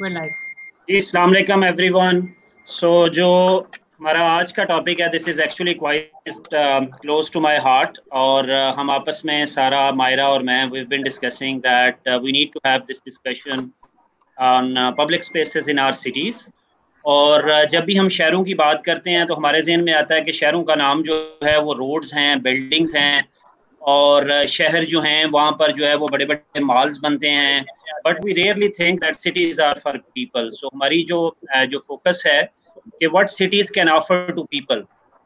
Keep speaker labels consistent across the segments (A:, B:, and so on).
A: جی السلام علیکم every one. سو جو ہمارا آج کا ٹاپک ہے this is actually quite close to my heart, اور ہم آپس میں سارا مائرہ اور میں we've been discussing that we need to have this discussion on public spaces in our cities. اور جب بھی ہم شہروں کی بات کرتے ہیں تو ہمارے ذہن میں آتا ہے کہ شہروں کا نام جو ہے وہ روڈز ہیں, بلڈنگز ہیں, اور شہر جو ہیں وہاں پر جو ہے وہ بڑے بڑے مالز بنتے ہیں, but we really think that cities are for people. So ہماری جو فوکس ہے کہ what cities can offer to people,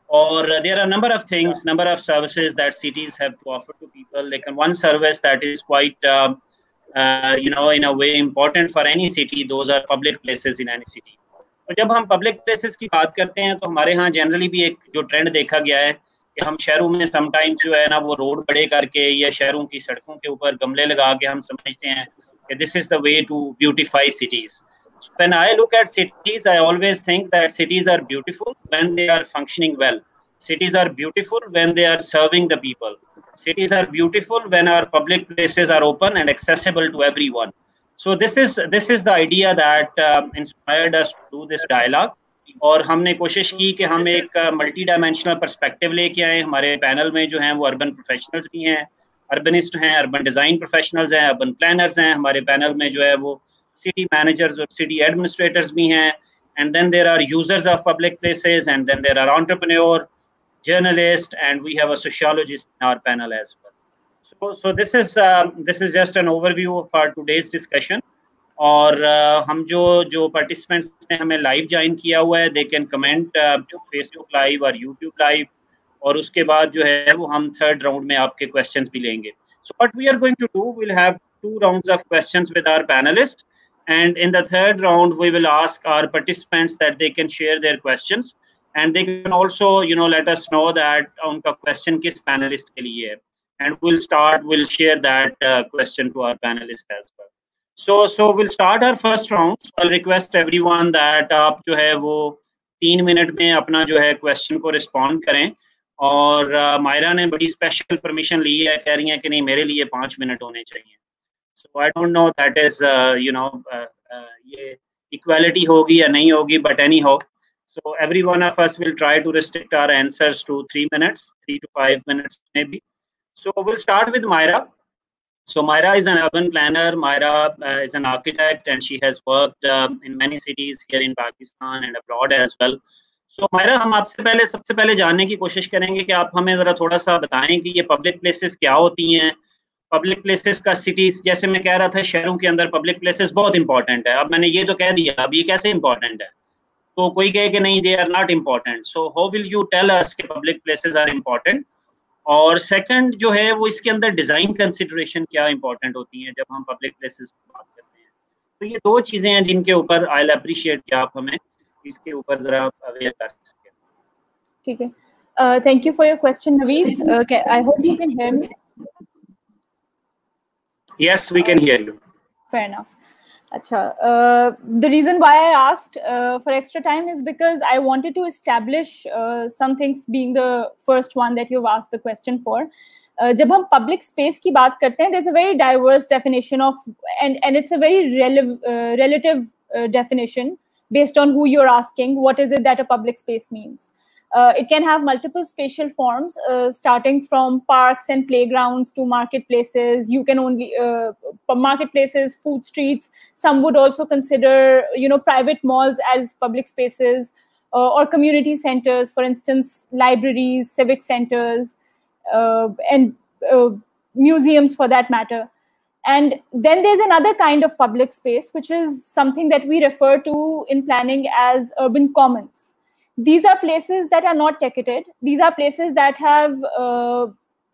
A: or there are number of things, number of services that cities have to offer to people. Like one service that is quite in a way important for any city, those are public places in any city. تو جب ہم public places کی بات کرتے ہیں تو ہمارے ہاں جنرلی بھی ایک جو ٹرینڈ دیکھا گیا ہے کہ ہم شہروں میں سم ٹائم جو ہے نا وہ روڈ بڑے کر کے یا شہروں کی سڑکوں کے اوپر گملے لگا کے ہم سمجھتے ہیں کہ this is the way to beautify cities. So when I look at cities, I always think that cities are beautiful when they are functioning well. Cities are beautiful when they are serving the people. Cities are beautiful when our public places are open and accessible to everyone. So this is the idea that inspired us to do this dialogue. اور ہم نے کوشش کی کہ ہم ایک multi dimensional perspective لے کے آئیں. ہمارے پینل میں جو ہیں وہ اربن پروفیشنلز بھی ہیں, اربنسٹ ہیں, اربن ڈیزائن پروفیشنلز ہیں, اربن پلانرز ہیں. ہمارے پینل میں جو ہے وہ city managers or city administrators bhi hain, and then there are users of public places, and then there are entrepreneur, journalist, and we have a sociologist in our panel as well. So this is just an overview of our today's discussion. اور ہم جو participants نے ہمیں live join کیا ہوا ہے, they can comment Facebook live اور YouTube live, اور اس کے بعد جو ہے وہ ہم تھرڈ راؤنڈ میں آپ کے questions بھی لیں گے. So what we are going to do, we'll have 2 rounds of questions with our panelists. And in the third round, we will ask our participants that they can share their questions, and they can also, let us know that unka question kis panelist ke liye hai. And we'll share that question to our panelists as well. So we'll start our first round. So I'll request everyone that aap jo hai wo 3 minute mein apna jo hai question ko respond karein. اور مائرہ نے بڑی special permission لی ہے, کہہ رہی ہیں کہ نہیں میرے لیے 5 منٹ ہونے چاہیے. So I don't know that is یہ equality ہوگی یا نہیں ہوگی, but anyhow, so every one of us will try to restrict our answers to 3 minutes, 3 to 5 minutes maybe. So we'll start with Myra. So Myra is an urban planner. Myra is an architect, and she has worked in many cities here in Pakistan and abroad as well. So Myra, ہم آپ سے پہلے سب سے پہلے جاننے کی کوشش کریں گے کہ آپ ہمیں ذرا تھوڑا سا بتائیں کہ یہ پبلک پلیسز کیا ہوتی ہیں. پبلک پلیسز کا سٹیز, جیسے میں کہہ رہا تھا شہروں کے اندر پبلک پلیسز بہت امپورٹنٹ ہے. اب میں نے یہ تو کہہ دیا, اب یہ کیسے امپورٹنٹ ہے؟ تو کوئی کہے کہ نہیں, they are not important. So how will you tell us کہ پبلک پلیسز آر امپورٹنٹ؟ اور سیکنڈ جو ہے وہ اس کے اندر ڈیزائن کنسیڈریشن کیا امپورٹنٹ ہوتی ہیں جب ہم پبلک پلیسز کی بات کرتے ہیں. تو یہ 2 چیزیں ہیں جن کے اوپر آئی ول اپریشیٹ کہ آپ ہمیں اس کے اوپر ذرا اویئر کر سکیں.
B: ٹھیک ہے, thank you for your question Naveed. I hope you can hear me.
A: Yes, we can hear you.
B: Fair enough. Acha, the reason why I asked for extra time is because I wanted to establish some things, being the first one that you've asked the question for. Jab hum public space ki baat karte hain, there's a very diverse definition of, and it's a very relative definition based on who you're asking. What is it that a public space means? It can have multiple spatial forms, starting from parks and playgrounds to marketplaces. You can only marketplaces, food streets. Some would also consider, private malls as public spaces, or community centers, for instance, libraries, civic centers, and museums for that matter. And then there's another kind of public space, which is something that we refer to in planning as urban commons. These are places that are not ticketed. These are places that have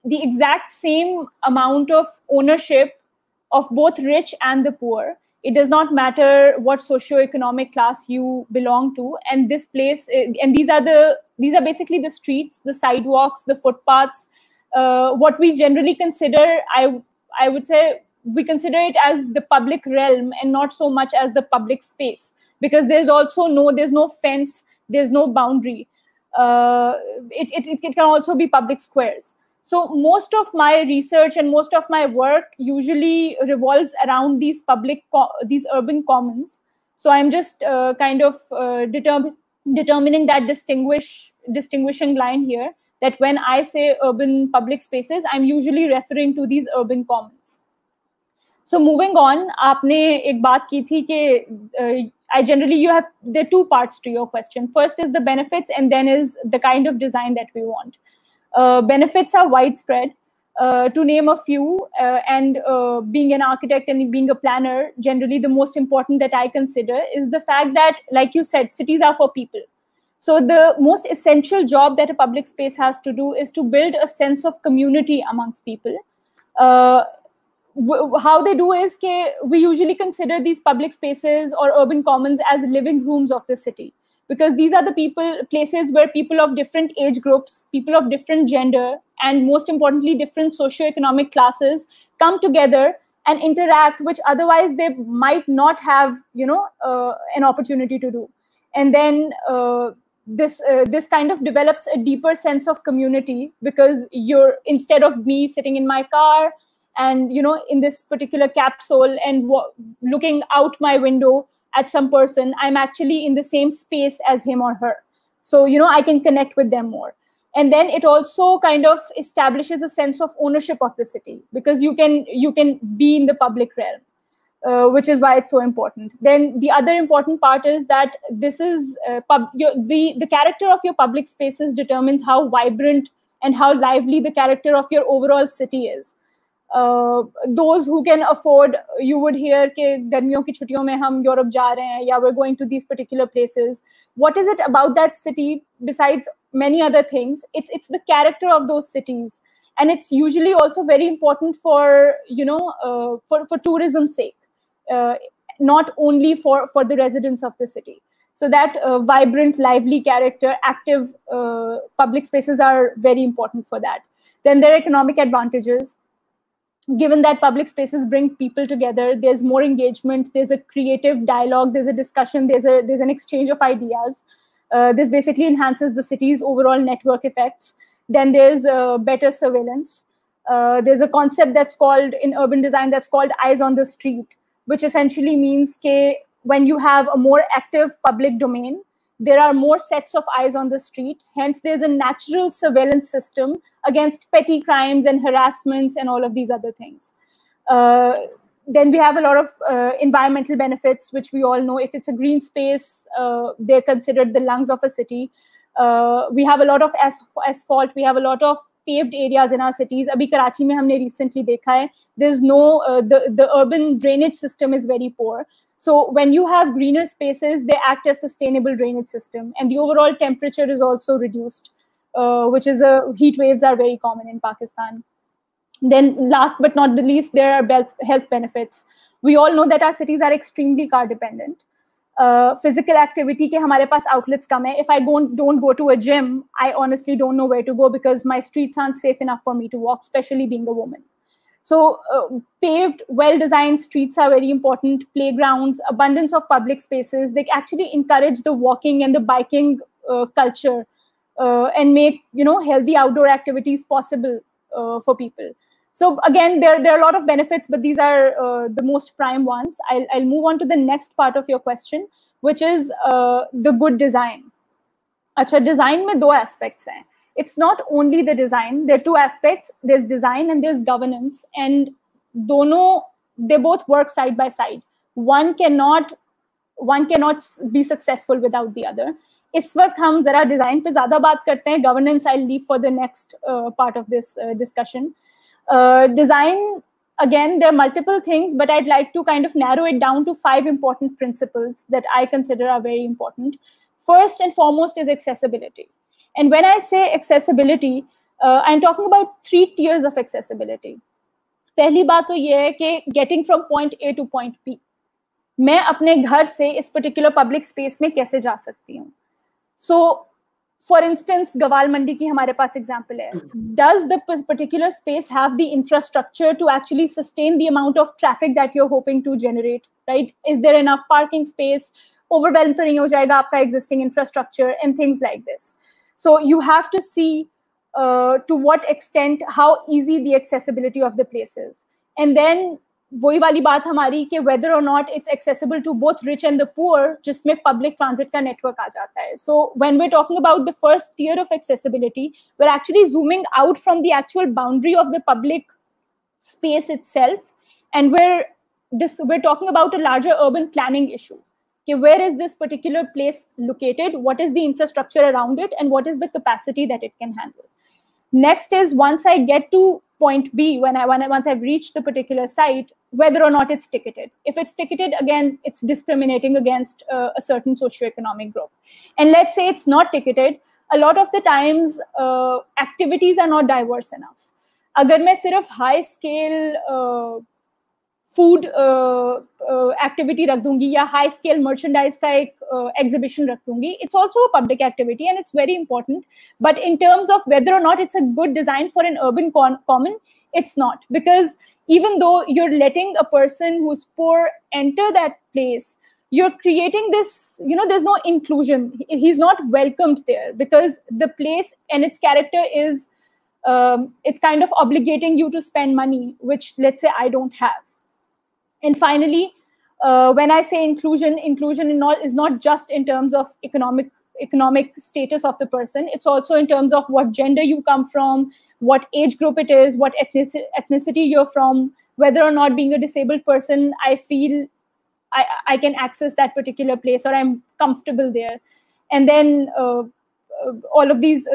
B: the exact same amount of ownership of both rich and the poor. It does not matter what socio-economic class you belong to. And this place, and these are basically the streets, the sidewalks, the footpaths. What we generally consider, I would say, we consider it as the public realm and not so much as the public space, because there's no fence. There's no boundary. It can also be public squares. So most of my research and most of my work usually revolves around these urban commons, So I'm just kind of determining that distinguishing line here, that when I say urban public spaces, I'm usually referring to these urban commons. So moving on, aapne ek baat ki thi ki there are two parts to your question. First is the benefits, and then is the kind of design that we want. Benefits are widespread. To name a few, and being an architect and being a planner, generally the most important that I consider is the fact that, like you said, cities are for people. So the most essential job that a public space has to do is to build a sense of community amongst people. How they do is we usually consider these public spaces or urban commons as living rooms of the city, because these are the places where people of different age groups, people of different gender, and most importantly, different socioeconomic classes come together and interact, which otherwise they might not have, an opportunity to do. And then this kind of develops a deeper sense of community, because instead of me sitting in my car and in this particular capsule and looking out my window at some person, I'm actually in the same space as him or her. So I can connect with them more. And then it also kind of establishes a sense of ownership of the city, because you can be in the public realm, which is why it's so important. Then the other important part is that this is the character of your public spaces determines how vibrant and how lively the character of your overall city is. Those who can afford, you would hear कि गर्मियों की छुट्टियों में हम Europe जा रहे हैं, या we're going to these particular places. What is it about that city, besides many other things? It's the character of those cities, and it's usually also very important for for tourism's sake, not only for the residents of the city. So that vibrant, lively character, active public spaces are very important for that. Then there are economic advantages. Given that public spaces bring people together, there's more engagement, there's a creative dialogue, there's a discussion, there's an exchange of ideas. This basically enhances the city's overall network effects. Then there's better surveillance. There's a concept that's called, in urban design, that's called eyes on the street, which essentially means that when you have a more active public domain, there are more sets of eyes on the street. Hence, there's a natural surveillance system against petty crimes and harassments and all of these other things. Then we have a lot of environmental benefits, which we all know. If it's a green space, they're considered the lungs of a city. We have a lot of asphalt. We have a lot of paved areas in our cities. Abhi Karachi mein humne recently dekha hai, there's no, the urban drainage system is very poor. So when you have greener spaces, they act as sustainable drainage system, and the overall temperature is also reduced, which is heat waves are very common in Pakistan. Then last but not the least, there are health benefits. We all know that our cities are extremely car dependent. Physical activity ke hamare paas outlets kam hai. If I don't go to a gym, I honestly don't know where to go, because my streets aren't safe enough for me to walk, especially being a woman. So paved, well-designed streets are very important. Playgrounds, abundance of public spaces, they actually encourage the walking and the biking culture, and make healthy outdoor activities possible for people. So again, there are a lot of benefits, but these are the most prime ones. I'll move on to the next part of your question, which is the good design. Acha, design mein do aspects hain. It's not only the design. There are two aspects. There's design and there's governance, and they both work side by side. One cannot be successful without the other. इस वक्त हम जरा design पे ज़्यादा बात करते हैं. Governance I'll leave for the next part of this discussion. Design, again, there are multiple things, but I'd like to kind of narrow it down to 5 important principles that I consider are very important. First and foremost is accessibility. And when I say accessibility, I'm talking about 3 tiers of accessibility. पहली बात तो ये है कि getting from point A to point B. मैं अपने घर से इस particular public space में कैसे जा सकती हूँ? So, for instance, Gawal Mandi की हमारे पास example है. Does the particular space have the infrastructure to actually sustain the amount of traffic that you're hoping to generate, right? Is there enough parking space? Overwhelmed तो नहीं हो जाएगा आपका existing infrastructure and things like this. So you have to see to what extent, how easy the accessibility of the place is. And then وہی والی بات ہماری کہ whether or not it's accessible to both rich and the poor, جس میں public transit کا network آ جاتا ہے. So when we're talking about the first tier of accessibility, we're actually zooming out from the actual boundary of the public space itself, and we're talking about a larger urban planning issue. Okay, where is this particular place located? What is the infrastructure around it? And what is the capacity that it can handle? Next is, once I get to point B, once I've reached the particular site, whether or not it's ticketed. If it's ticketed, again, it's discriminating against a certain socioeconomic group. And let's say it's not ticketed, a lot of the times activities are not diverse enough. Agar main sirf high scale food activity رکھ دوں گی یا high scale merchandise کا ایک exhibition رکھ دوں گی, it's also a public activity and it's very important, but in terms of whether or not it's a good design for an urban common, it's not, because even though you're letting a person who's poor enter that place, you're creating this, there's no inclusion. He's not welcomed there because the place and its character is, it's kind of obligating you to spend money, which let's say I don't have. And finally, when I say inclusion is not just in terms of economic status of the person. It's also in terms of what gender you come from, what age group it is, what ethnicity you're from, whether or not being a disabled person, I feel I can access that particular place or I'm comfortable there. And then all of these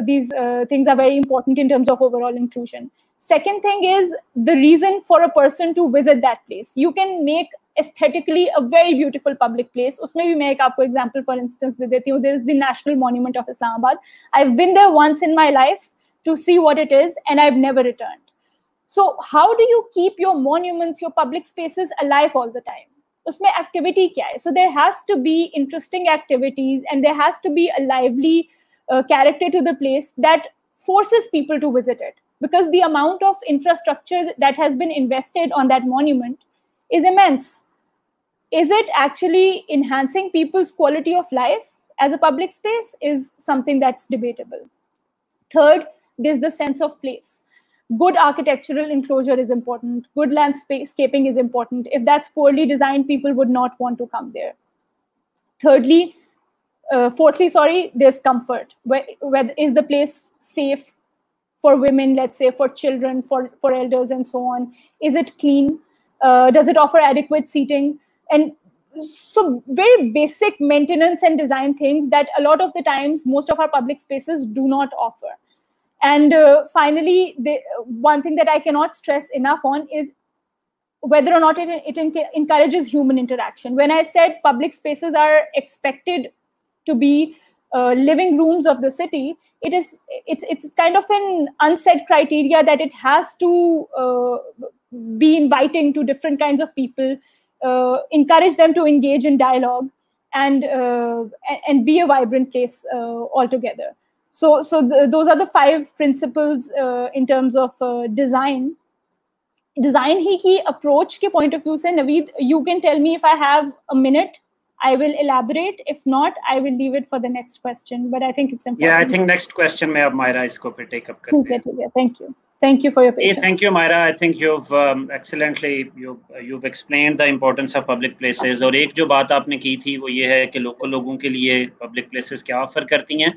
B: things are very important in terms of overall inclusion. Second thing is the reason for a person to visit that place. You can make aesthetically a very beautiful public place. Usme bhi main ek aapko example for instance de deti hu. There is the National Monument of Islamabad. I've been there once in my life to see what it is, and I've never returned. So how do you keep your monuments, your public spaces alive all the time? Usme activity kya hai? So there has to be interesting activities, and there has to be a lively character to the place that forces people to visit it, because the amount of infrastructure that has been invested on that monument is immense. Is it actually enhancing people's quality of life as a public space is something that's debatable. Third, there's the sense of place. Good architectural enclosure is important. Good landscaping is important. If that's poorly designed, people would not want to come there. Fourthly, there's comfort. Where is the place safe for women, let's say, for children, for elders, and so on? Is it clean? Does it offer adequate seating? And so very basic maintenance and design things that a lot of the times most of our public spaces do not offer. And finally, one thing that I cannot stress enough on is whether or not it encourages human interaction. When I said public spaces are expected to be living rooms of the city, it's kind of an unsaid criteria that it has to be inviting to different kinds of people, encourage them to engage in dialogue, and be a vibrant place altogether. So those are the 5 principles in terms of design hi ki approach ke point of view se. Naveed, you can tell me if I have a minute, I will elaborate. If not, I will leave it for the next question, but I think it's important.
A: Yeah, I think next question mein ab Myra isko pe take up karte hain.
B: Okay, thank you for your patience.
A: Thank you, Myra. I think you've excellently you've explained the importance of public places. اور ایک جو بات آپ نے کی تھی وہ یہ ہے کہ لوکل لوگوں کے لیے public places کیا آفر کرتی ہیں,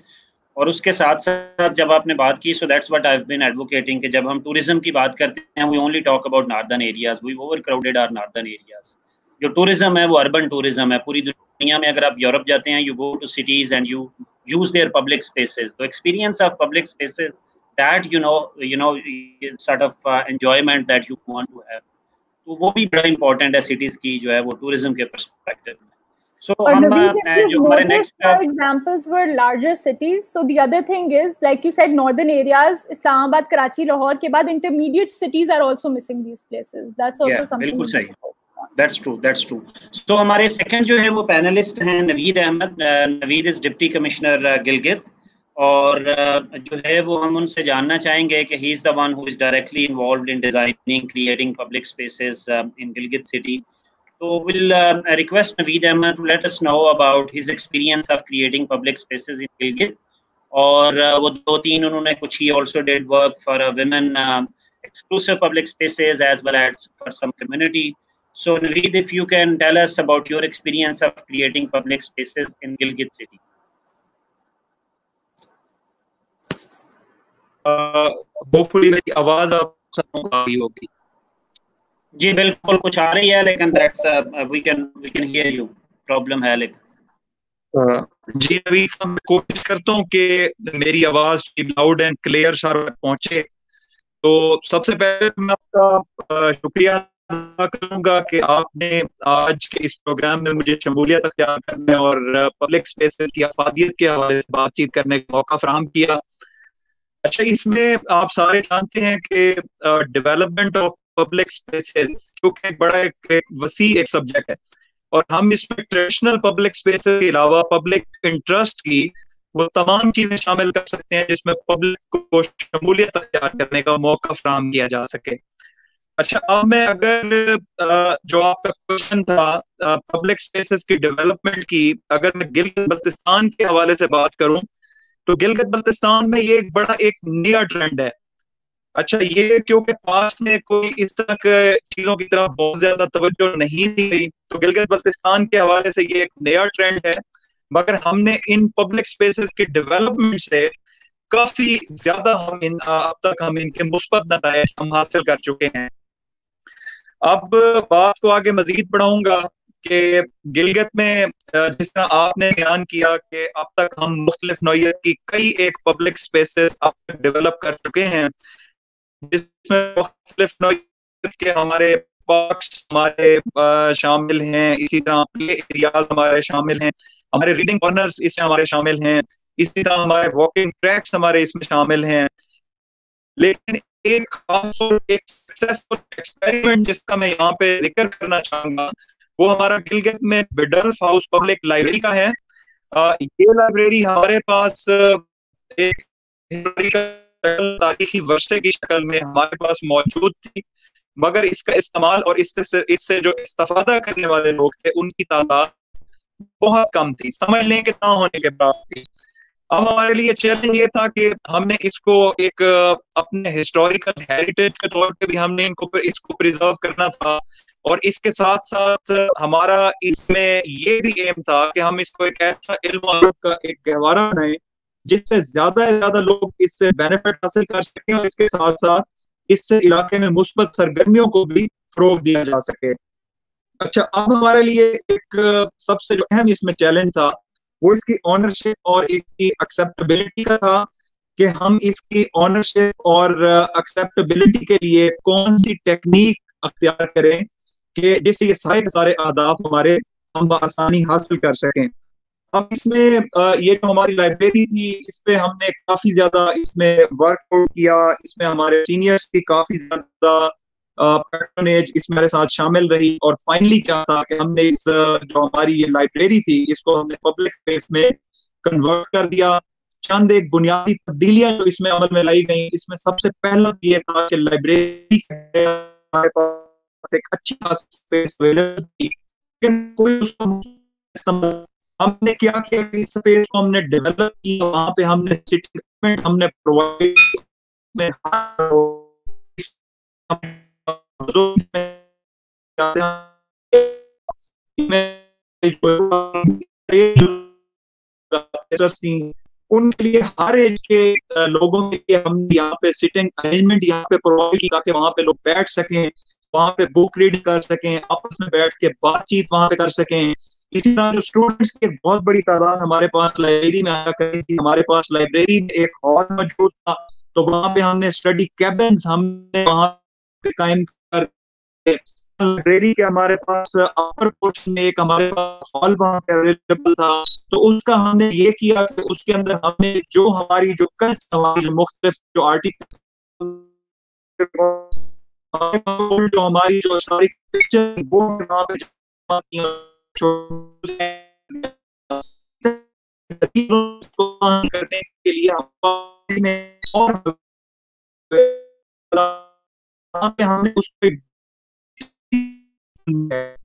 A: اور اس کے ساتھ ساتھ جب آپ نے بات کی, so that's what I've been advocating کہ جب ہم ٹورزم کی بات کرتے ہیں we only talk about northern areas. We overcrowded our northern areas. جو ٹورزم ہے وہ اربن ٹورزم ہے. پوری دنیا میں اگر آپ یورپ جاتے ہیں, you go to cities and you use their public spaces. The experience of public spaces, that sort of enjoyment that you want to have, تو وہ بھی بڑا امپورٹنٹ ہے سٹیز کی جو ہے وہ ٹورزم کے پرسپیکٹو میں. So
B: for examples were larger cities. So the other thing is, like you said, northern areas, Islamabad, Karachi, Lahore ke baad intermediate cities are also missing these places. That's also something.
A: بالکل صحیح. That's true. So ہمارے second جو ہے وہ panellist ہیں نوید احمد. نوید از deputy commissioner Gilgit, اور جو ہے وہ ہم ان سے جاننا چاہیں گے کہ he is the one who is directly involved in designing, creating public spaces in Gilgit city. So we'll request Naveed Ahmed to let us know about his experience of creating public spaces in Gilgit. اور وہ 2-3 انہوں نے کچھ, he also did work for women exclusive public spaces as well as for some community So Naveed, if you can tell us about your experience of creating public spaces in Gilgit city.
C: Hopefully میری آواز آپ سب کو آ رہی ہوگی.
A: جی بالکل کچھ آ رہی ہے لیکن we can hear you. Problem ہے لیکن.
C: جی نوید صاحب میں کوشش کرتا ہوں کہ میری آواز لاؤڈ اینڈ کلیئر شہر تک پہنچے. تو سب سے پہلے میں آپ کا شکریہ ادا کروں گا کہ آپ نے آج کے اس پروگرام میں مجھے شمولیت اختیار کرنے اور پبلک اسپیسز کی افادیت کے حوالے سے بات چیت کرنے کا موقع فراہم کیا. اچھا اس میں آپ سارے جانتے ہیں کہ ڈیولپمنٹ آف پبلک اسپیسز کیونکہ ایک بڑا ایک وسیع ایک سبجیکٹ ہے اور ہم اس میں ٹریڈیشنل پبلک اسپیسز کے علاوہ پبلک انٹرسٹ کی وہ تمام چیزیں شامل کر سکتے ہیں جس میں پبلک کو شمولیت اختیار کرنے کا موقع فراہم کیا جا سکے. اچھا اب میں اگر جو آپ کا کوشچن تھا پبلک اسپیسز کی ڈیولپمنٹ کی اگر میں گلگت بلتستان کے حوالے سے بات کروں تو گلگت بلتستان میں یہ ایک بڑا ایک نیا ٹرینڈ ہے. اچھا یہ کیونکہ پاسٹ میں کوئی اس طرح کے چیزوں کی طرف بہت زیادہ توجہ نہیں دی گئی تو گلگت بلتستان کے حوالے سے یہ ایک نیا ٹرینڈ ہے مگر ہم نے ان پبلک اسپیسز کی ڈیولپمنٹ سے کافی زیادہ اب تک ہم ان کے مثبت نتائج ہم حاصل کر چکے ہیں. اب بات کو آگے مزید بڑھاؤں گا کہ گلگت میں جس طرح آپ نے بیان کیا کہ اب تک ہم مختلف نوعیت کی کئی ایک پبلک اسپیسز اب تک ڈیولپ کر چکے ہیں جس میں مختلف نوعیت کے ہمارے پارکس ہمارے شامل ہیں, اسی طرح پلے ایریاز ہمارے شامل ہیں, ہمارے ریڈنگ کارنرز اس میں ہمارے شامل ہیں, اسی طرح ہمارے واکنگ ٹریکس ہمارے اس میں شامل ہیں. لیکن ایک خاص اور ایک سکسیسفل ایکسپیریمنٹ جس کا میں یہاں پہ ذکر کرنا چاہوں گا وہ ہمارا گلگت میں بیڈلف ہاؤس پبلک لائبریری کا ہے. یہ لائبریری ہمارے پاس ایک تاریخی ورثے کی شکل میں ہمارے پاس موجود تھی مگر اس کا استعمال اور اس سے جو استفادہ کرنے والے لوگ تھے ان کی تعداد بہت کم تھی, سمجھ لیں کہ نہ ہونے کے باوجود. اب ہمارے لیے چیلنج یہ تھا کہ ہم نے اس کو ایک اپنے ہسٹوریکل ہیریٹیج کے طور پہ بھی ہم نے اس کو پریزرو کرنا تھا اور اس کے ساتھ ساتھ ہمارا اس میں یہ بھی ایم تھا کہ ہم اس کو ایک ایسا علم و ادب کا ایک گہوارہ بنائیں جس سے زیادہ سے زیادہ لوگ اس سے بینیفٹ حاصل کر سکیں اور اس کے ساتھ ساتھ اس سے علاقے میں مثبت سرگرمیوں کو بھی فروغ دیا جا سکے. اچھا اب ہمارے لیے ایک سب سے جو اہم اس میں چیلنج تھا وہ اس کی آنرشپ اور اس کی ایکسیپٹیبلٹی کا تھا کہ ہم اس کی آنرشپ اور ایکسیپٹیبلٹی کے لیے کون سی ٹیکنیک اختیار کریں کہ جس سے یہ سارے اہداف ہمارے ہم بآسانی حاصل کر سکیں. اب اس میں یہ جو ہماری لائبریری تھی اس پہ ہم نے کافی زیادہ اس میں ورک آؤٹ کیا, اس میں ہمارے سینئرز کی کافی زیادہ پیٹرونیج اس میں ہمارے ساتھ شامل رہی اور فائنلی کیا تھا کہ ہم نے اس جو ہماری یہ لائبریری تھی اس کو ہم نے پبلک اسپیس میں کنورٹ کر دیا. چند ایک بنیادی تبدیلیاں جو اس میں عمل میں لائی گئیں اس میں سب سے پہلا یہ تھا کہ لائبریری ہمارے پاس ایک اچھی خاصی اسپیس اویلیبل تھی لیکن کوئی اس کو ہم نے کیا کیا کہ اس اسپیس کو ہم نے ڈیولپ کیا, وہاں پہ ہم نے سٹنگ ایکوپمنٹ ہم نے پرووائڈ میں ان کے لیے ہر ایج کے لوگوں کے لیے ہم یہاں پہ سٹنگ ارینجمنٹ یہاں پہ پرووائڈ کی تاکہ وہاں پہ لوگ بیٹھ سکیں, وہاں پہ بک ریڈنگ کر سکیں, آپس میں بیٹھ کے بات چیت وہاں پہ کر سکیں. اسی طرح جو اسٹوڈنٹس کی بہت بڑی تعداد ہمارے پاس لائبریری میں آیا کرتی تھی, ہمارے پاس لائبریری میں ایک ہال موجود تھا تو وہاں پہ ہم نے اسٹڈی کیبنز ہم نے وہاں پہ قائم کر لائبریری کے ہمارے پاس اپر پورشن میں ایک ہمارے پاس ہال وہاں پہ اویلیبل تھا تو اس کا ہم نے یہ کیا کہ اس کے اندر ہم نے جو ہماری جو ہماری جو مختلف جو آرٹیکل جو ہماری جو ہسٹورک پکچر وہ وہاں پہ جمع کیا کرنے کے لیے اور ہم نے اس پہ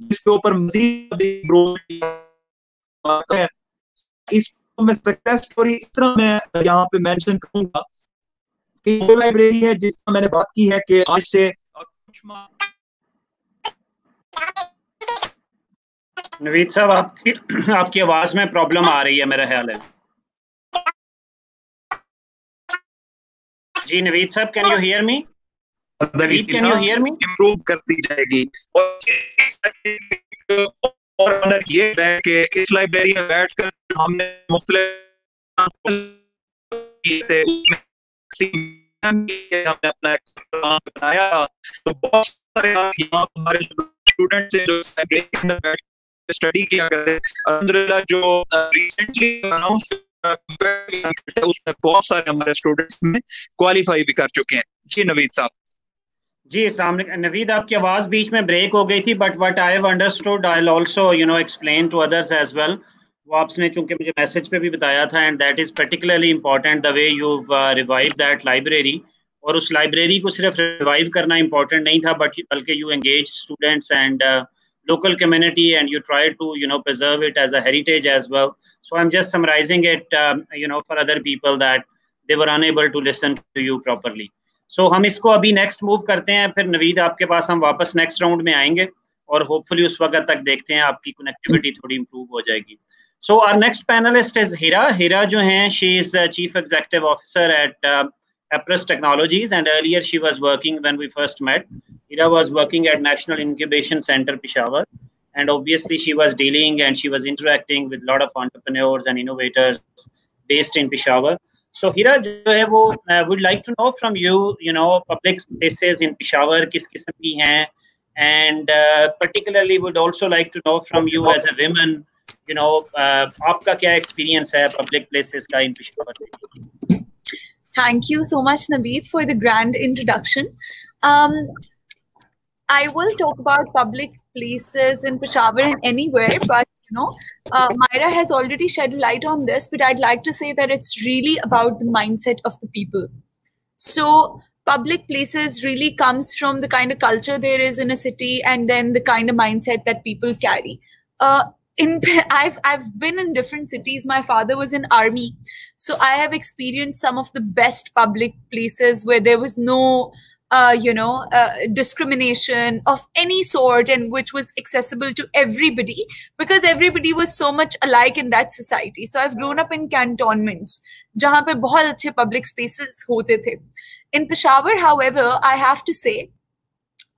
C: جس کے اوپر مزید اس کو میں سکسیس اسٹوری اس طرح میں یہاں پہ مینشن کروں گا کہ وہ لائبریری ہے جس کا میں نے بات کی ہے کہ آج سے کچھ
A: नवीद साहब आपकी आवाज में प्रॉब्लम आ रही है मेरा ख्याल है. जी नवीद साहब, can you hear me? Can you hear me?
C: Improve कर दी जाएगी. और ऑनर ये है कि इस लाइब्रेरी में बैठकर हमने हमने अपना काम बनाया, तो बहुत सारे यहाँ हमारे स्टूडेंट्स हैं जो लाइब्रेरी के अंदर बैठ स्टडी किया करते हैं. अल्हम्दुलिल्लाह जो रिसेंटली उसमें बहुत सारे हमारे स्टूडेंट्स में क्वालिफाई भी कर चुके हैं. जी नवीद साहब.
A: जी अस्सलाम वालेकुम. नवीद आपकी आवाज़ बीच में ब्रेक हो गई थी, but what I have understood I will also explain to others as well. वो आपने चूंकि मुझे मैसेज पे भी बताया था, and that is particularly important the way you revive that library. और उस लाइब्रेरी को सिर्फ रिवाइव करना इम्पॉर्टेंट नहीं था, बल्कि you engage students and local community, and you try to preserve it as a heritage as well. So I'm just summarizing it for other people that they were unable to listen to you properly. So हम इसको अभी next move करते हैं, फिर नवीद आपके पास हम वापस next round में आएंगे और होपफुली उस वक्त तक देखते हैं आपकी कनेक्टिविटी थोड़ी इंप्रूव हो जाएगी. So our next panelist is Hira. Hira जो हैं, she is Chief Executive Officer at Appriss Technologies, and earlier she was working when we first met. Hira was working at National Incubation Center, Peshawar, and obviously she was dealing and she was interacting with a lot of entrepreneurs and innovators based in Peshawar. So Hira, जो है वो would like to know from you, public places in Peshawar किस किस्म की हैं, and particularly would also like to know from you as a woman, आपका क्या experience है public places का in Peshawar city?
D: Thank you so much, Naveed, for the grand introduction. I will talk about public places in Peshawar and anywhere, but Myra has already shed light on this, but I'd like to say that it's really about the mindset of the people. So public places really comes from the kind of culture there is in a city, and then the kind of mindset that people carry. I've been in different cities. My father was in army, so I have experienced some of the best public places where there was no discrimination of any sort, and which was accessible to everybody because everybody was so much alike in that society. So I've grown up in cantonments jahan pe bahut achhe public spaces hote the. In Peshawar, however, I have to say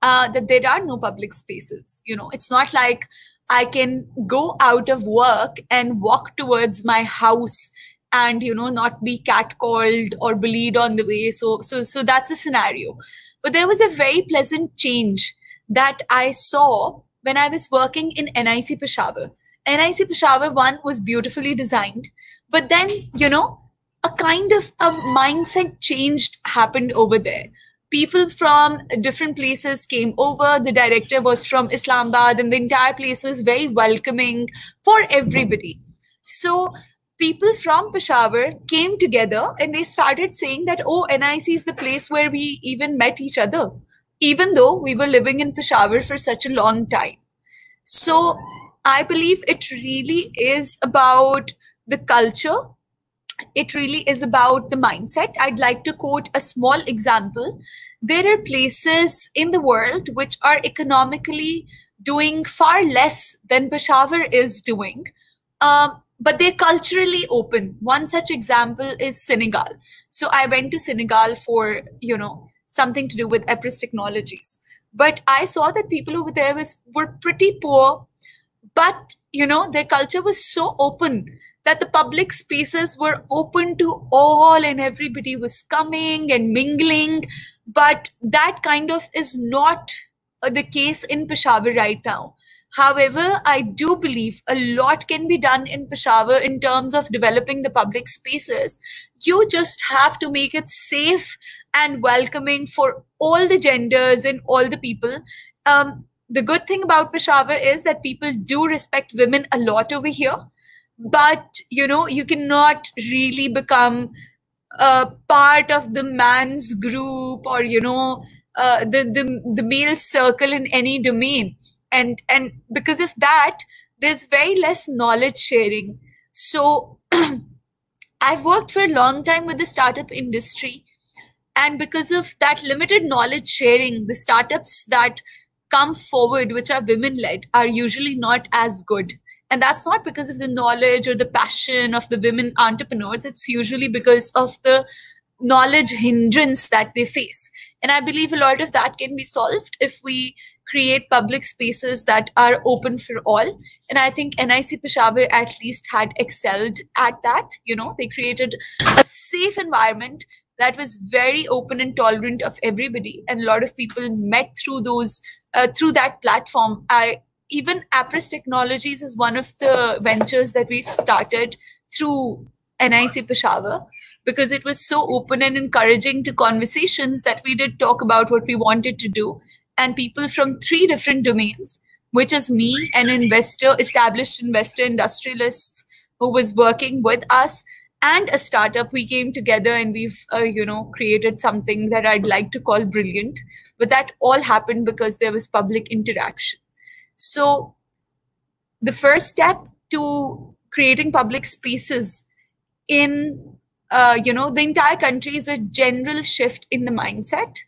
D: that there are no public spaces. It's not like I can go out of work and walk towards my house and not be catcalled or bullied on the way. So that's the scenario. But there was a very pleasant change that I saw when I was working in NIC Peshawar. NIC Peshawar 1 was beautifully designed, but then a kind of a mindset change happened over there. People from different places came over. The director was from Islamabad, and the entire place was very welcoming for everybody. So people from Peshawar came together and they started saying that, oh, NIC is the place where we even met each other, even though we were living in Peshawar for such a long time. So I believe it really is about the culture. It really is about the mindset. I'd like to quote a small example. There are places in the world which are economically doing far less than Peshawar is doing, but they're culturally open. One such example is Senegal. So I went to Senegal for, something to do with Appriss Technologies. But I saw that people over there were pretty poor, but, their culture was so open that the public spaces were open to all and everybody was coming and mingling. But that kind of is not the case in Peshawar right now. However, I do believe a lot can be done in Peshawar in terms of developing the public spaces. You just have to make it safe and welcoming for all the genders and all the people. The good thing about Peshawar is that people do respect women a lot over here. But, you cannot really become part of the man's group or, the male circle in any domain. And because of that, there's very less knowledge sharing. So I've worked for a long time with the startup industry. And because of that limited knowledge sharing, the startups that come forward, which are women-led, are usually not as good. And that's not because of the knowledge or the passion of the women entrepreneurs. It's usually because of the knowledge hindrance that they face. And I believe a lot of that can be solved if we create public spaces that are open for all. And I think NIC Peshawar at least had excelled at that. You know, they created a safe environment that was very open and tolerant of everybody. And a lot of people met through those, through that platform. Even Appriss Technologies is one of the ventures that we've started through NIC Peshawar, because it was so open and encouraging to conversations that we did talk about what we wanted to do. And people from 3 different domains, which is me, an investor, established investor, industrialists who was working with us, and a startup, we came together and we've, created something that I'd like to call brilliant. But that all happened because there was public interaction. So the first step to creating public spaces in, the entire country is a general shift in the mindset.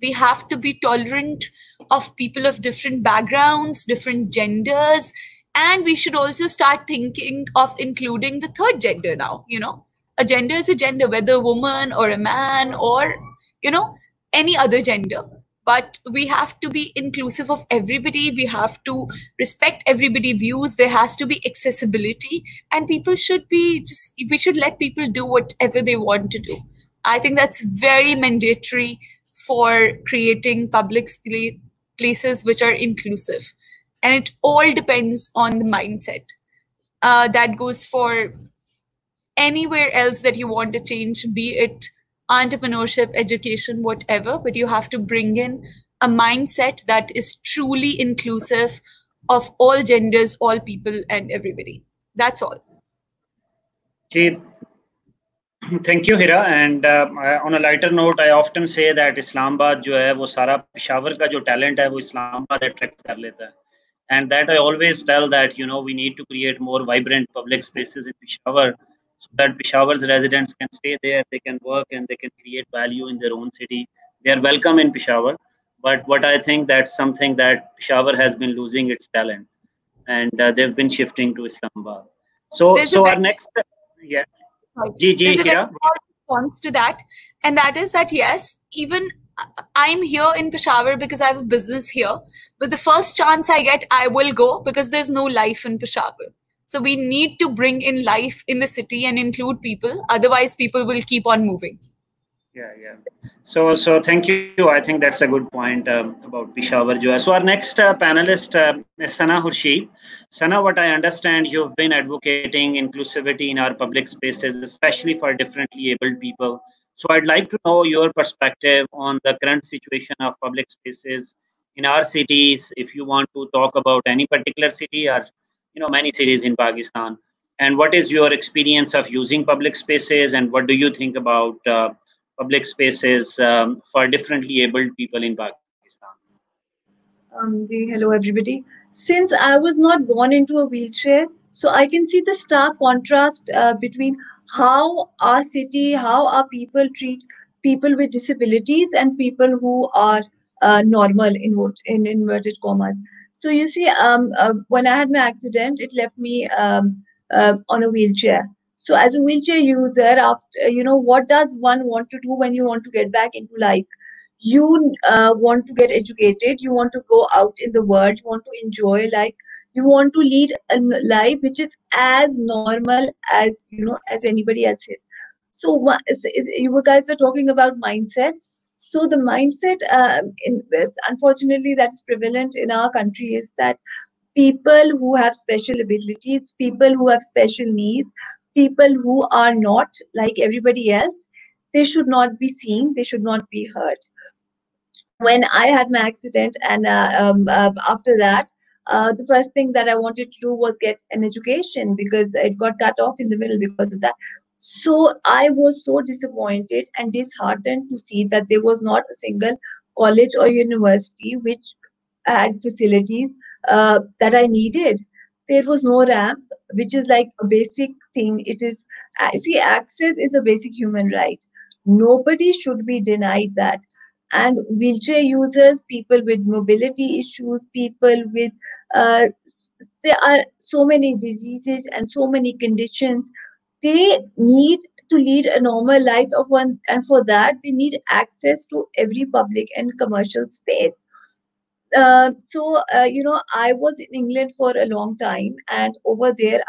D: We have to be tolerant of people of different backgrounds, different genders, and we should also start thinking of including the third gender now. You know, a gender is a gender, whether a woman or a man or, any other gender. But we have to be inclusive of everybody. We have to respect everybody's views. There has to be accessibility, and people should we should let people do whatever they want to do. I think that's very mandatory for creating public places which are inclusive. And it all depends on the mindset. That goes for anywhere else that you want to change, be it entrepreneurship, education, whatever, but you have to bring in a mindset that is truly inclusive of all genders, all people, and everybody. That's all.
A: Okay. Thank you, Hira. And on a lighter note, I often say that Islamabad जो है वो सारा पेशावर का जो talent है वो Islamabad attract कर लेता है. And that I always tell that, we need to create more vibrant public spaces in Peshawar, so that Peshawar's residents can stay there, they can work, and they can create value in their own city. They are welcome in Peshawar, but what I think that's something that Peshawar has been losing its talent, and they've been shifting to Islamabad. So our next, yeah, Hira.
D: Response to that, and that is that yes, even I'm here in Peshawar because I have a business here, but the first chance I get, I will go, because there's no life in Peshawar. So we need to bring in life in the city and include people. Otherwise, people will keep on moving.
A: Yeah. So thank you. I think that's a good point about Peshawar. So our next panelist is Sana Khurshid. Sana, what I understand, you've been advocating inclusivity in our public spaces, especially for differently abled people. So I'd like to know your perspective on the current situation of public spaces in our cities, if you want to talk about any particular city or many cities in Pakistan. And what is your experience of using public spaces, and what do you think about public spaces for differently abled people in Pakistan?
E: Hello, everybody. Since I was not born into a wheelchair, so I can see the stark contrast between how our city, how our people treat people with disabilities and people who are normal in inverted commas. So you see, when I had my accident, it left me on a wheelchair. So as a wheelchair user, after, what does one want to do when you want to get back into life? You want to get educated, you want to go out in the world, you want to enjoy life, you want to lead a life which is as normal as, as anybody else is. So you guys were talking about mindset. So the mindset, unfortunately, that is prevalent in our country is that people who have special abilities, people who have special needs, people who are not like everybody else, they should not be seen, they should not be heard. When I had my accident and after that, the first thing that I wanted to do was get an education, because it got cut off in the middle because of that. So I was so disappointed and disheartened to see that there was not a single college or university which had facilities that I needed. There was no ramp, which is like a basic thing. It is, see, access is a basic human right. Nobody should be denied that. And wheelchair users, people with mobility issues, people with, there are so many diseases and so many conditions. They need to lead a normal life of one, and for that they need access to every public and commercial space. I was in England for a long time, and over there,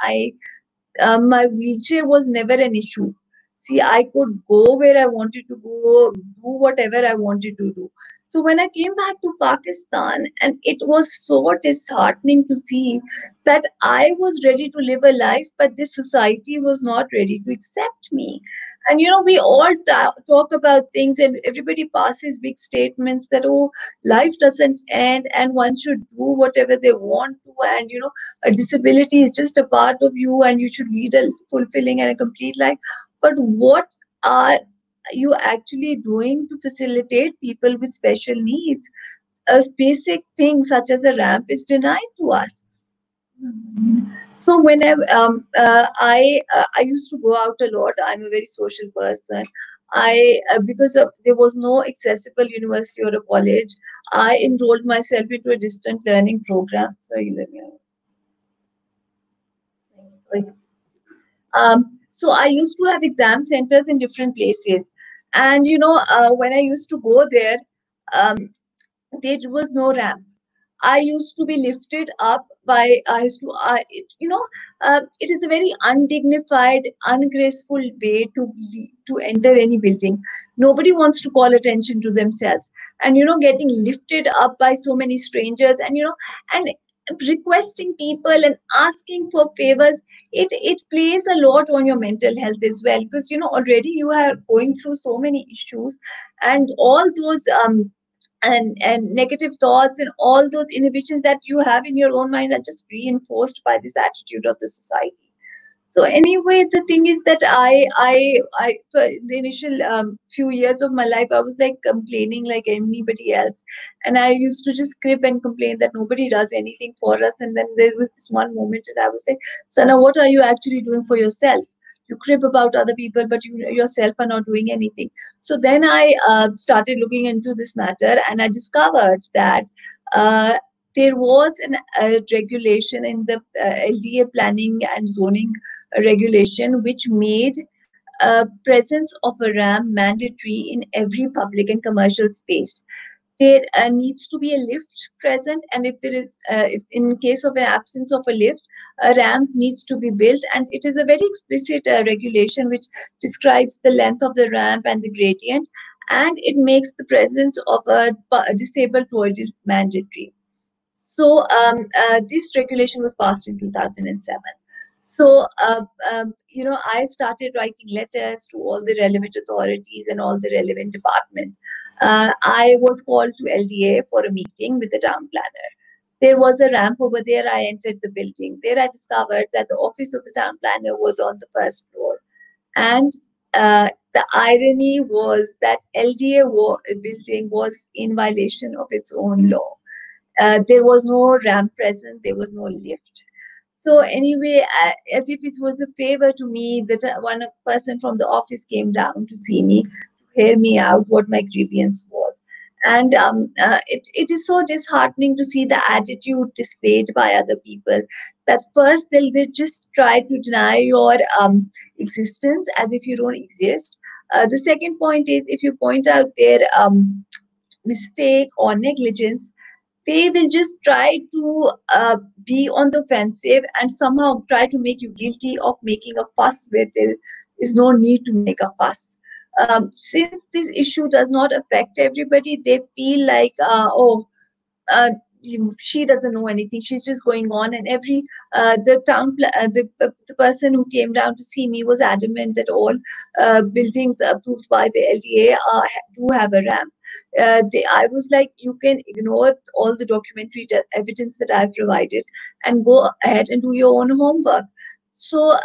E: my wheelchair was never an issue. See, I could go where I wanted to go, do whatever I wanted to do. So when I came back to Pakistan, and it was so disheartening to see that I was ready to live a life, but this society was not ready to accept me. And we all talk about things, and everybody passes big statements that, oh, life doesn't end, and one should do whatever they want to, and a disability is just a part of you, and you should lead a fulfilling and a complete life. But what are you actually doing to facilitate people with special needs? A basic thing such as a ramp is denied to us. So whenever I used to go out a lot. I'm a very social person. Because there was no accessible university or a college, I enrolled myself into a distant learning program. Sorry, let me. Sorry. So I used to have exam centers in different places, and when I used to go there, there was no ramp. I used to be lifted up by, it is a very undignified, ungraceful way to enter any building. Nobody wants to call attention to themselves, and getting lifted up by so many strangers, and requesting people and asking for favors, it plays a lot on your mental health as well, because already you are going through so many issues, and all those and negative thoughts and all those inhibitions that you have in your own mind are just reinforced by this attitude of the society. So anyway, the thing is that I for the initial few years of my life, I was like complaining like anybody else, and I used to just crib and complain that nobody does anything for us. And then there was this one moment, and I was like, Sana, what are you actually doing for yourself? You crib about other people, but you yourself are not doing anything. So then I started looking into this matter, and I discovered that there was a regulation in the LDA planning and zoning regulation, which made presence of a ramp mandatory in every public and commercial space. There needs to be a lift present, and if there is, if in case of an absence of a lift, a ramp needs to be built, and it is a very explicit regulation which describes the length of the ramp and the gradient, and it makes the presence of a disabled toilet mandatory. So this regulation was passed in 2007. So, I started writing letters to all the relevant authorities and all the relevant departments. I was called to LDA for a meeting with the town planner. There was a ramp over there. I entered the building. There I discovered that the office of the town planner was on the first floor. And the irony was that LDA building was in violation of its own law. There was no ramp present. There was no lift. So anyway, as if it was a favor to me, that one person from the office came down to see me, to hear me out what my grievance was. And it is so disheartening to see the attitude displayed by other people, that first they just try to deny your existence as if you don't exist. The second point is, if you point out their mistake or negligence, they will just try to be on the offensive and somehow try to make you guilty of making a fuss where there is no need to make a fuss. Since this issue does not affect everybody, they feel like, she doesn't know anything. She's just going on, and the person who came down to see me was adamant that all buildings approved by the LDA do have a ramp. I was like, you can ignore all the documentary evidence that I've provided and go ahead and do your own homework. So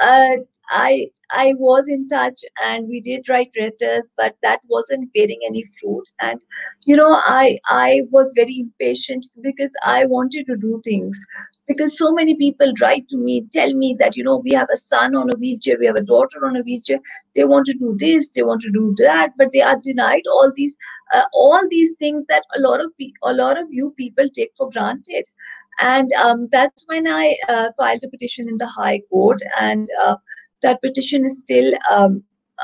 E: I was in touch and we did write letters, but that wasn't bearing any fruit. And I was very impatient because I wanted to do things. Because so many people write to me, tell me that we have a son on a wheelchair, we have a daughter on a wheelchair. They want to do this, they want to do that, but they are denied all these things that a lot of you people take for granted. And that's when I filed a petition in the High Court, and that petition is still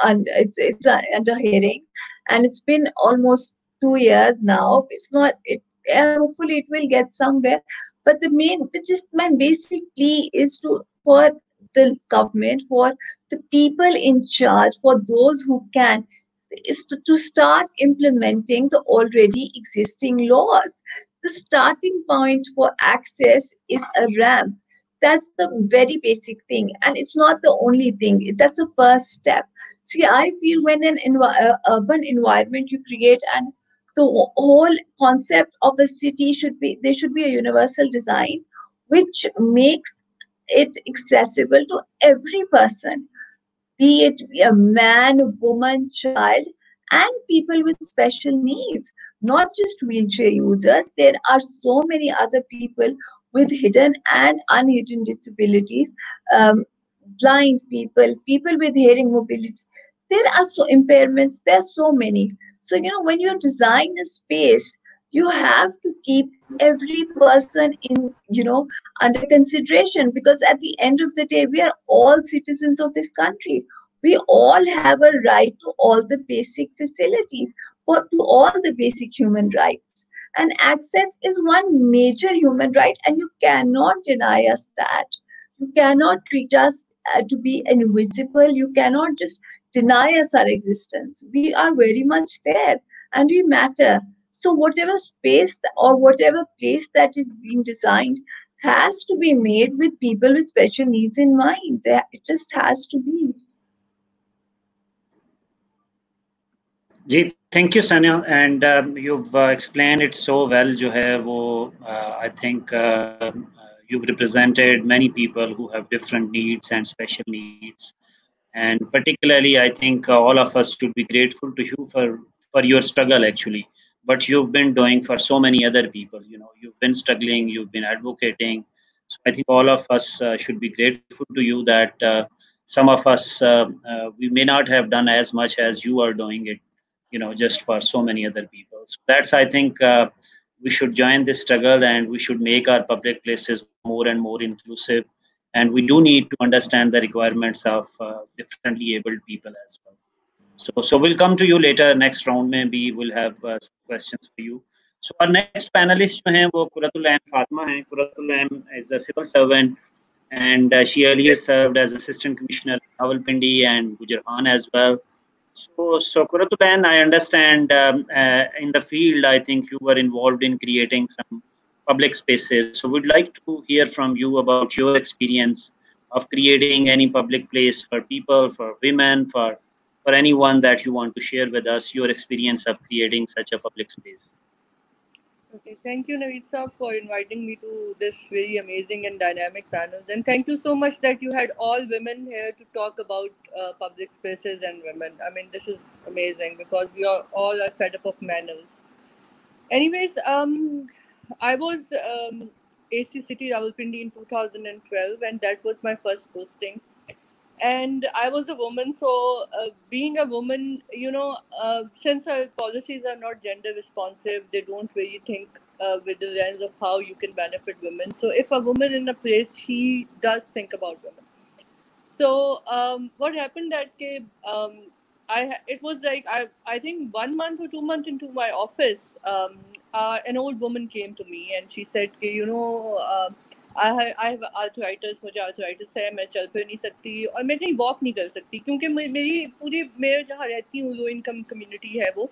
E: and it's under hearing, and it's been almost 2 years now. It's not it. Hopefully, it will get somewhere. But my basic plea is for the government, for the people in charge, for those who can, is to start implementing the already existing laws. The starting point for access is a ramp. That's the very basic thing, and it's not the only thing. That's the first step. See, I feel when an urban environment you create, and the whole concept of the city there should be a universal design which makes it accessible to every person, be it a man, woman, child, and people with special needs, not just wheelchair users. There are so many other people with hidden and unhidden disabilities, um, blind people, people with hearing mobility. There are so impairments, there are so many. So, when you design a space, you have to keep every person under consideration, because at the end of the day, we are all citizens of this country. We all have a right to all the basic facilities, or to all the basic human rights. And access is one major human right, and you cannot deny us that. You cannot treat us to be invisible. You cannot just deny us our existence. We are very much there, and we matter. So whatever space or whatever place that is being designed has to be made with people with special needs in mind. It just has to be.
A: Ji thank you Sanya, and you've explained it so well. जो है वो I think you've represented many people who have different needs and special needs, and particularly I think all of us should be grateful to you for your struggle actually, but you've been doing for so many other people. You've been struggling, you've been advocating. So I think all of us should be grateful to you that some of us we may not have done as much as you are doing it, just for so many other people. So that's, I think, we should join this struggle, and we should make our public places more and more inclusive. And we do need to understand the requirements of differently abled people as well. So we'll come to you later. Next round, maybe we'll have some questions for you. So our next panelist जो हैं वो Qurratul aim Fatima हैं. Qurratul aim is a civil servant, and she earlier served as Assistant Commissioner in Rawalpindi and Gujarat as well. So Kuratul Ain, I understand in the field, I think you were involved in creating some public spaces. So we'd like to hear from you about your experience of creating any public place for people, for women, for anyone that you want to share with us, your experience of creating such a public space.
F: Okay, thank you, Naveed Saab, for inviting me to this very amazing and dynamic panel. And thank you so much that you had all women here to talk about public spaces and women. I mean, this is amazing because we are all fed up of manuals. Anyways, I was AC City Rawalpindi in 2012, and that was my first posting. And I was a woman, so being a woman, since our policies are not gender responsive, they don't really think with the lens of how you can benefit women. So if a woman in a place, she does think about women. So what happened that it was like, I think 1 month or 2 months into my office, an old woman came to me and she said, I have arthritis, मुझे arthritis है, मैं चल फिर नहीं सकती और मैं कहीं walk नहीं कर सकती क्योंकि मैं जहाँ रहती हूँ लो इनकम कम्युनिटी है वो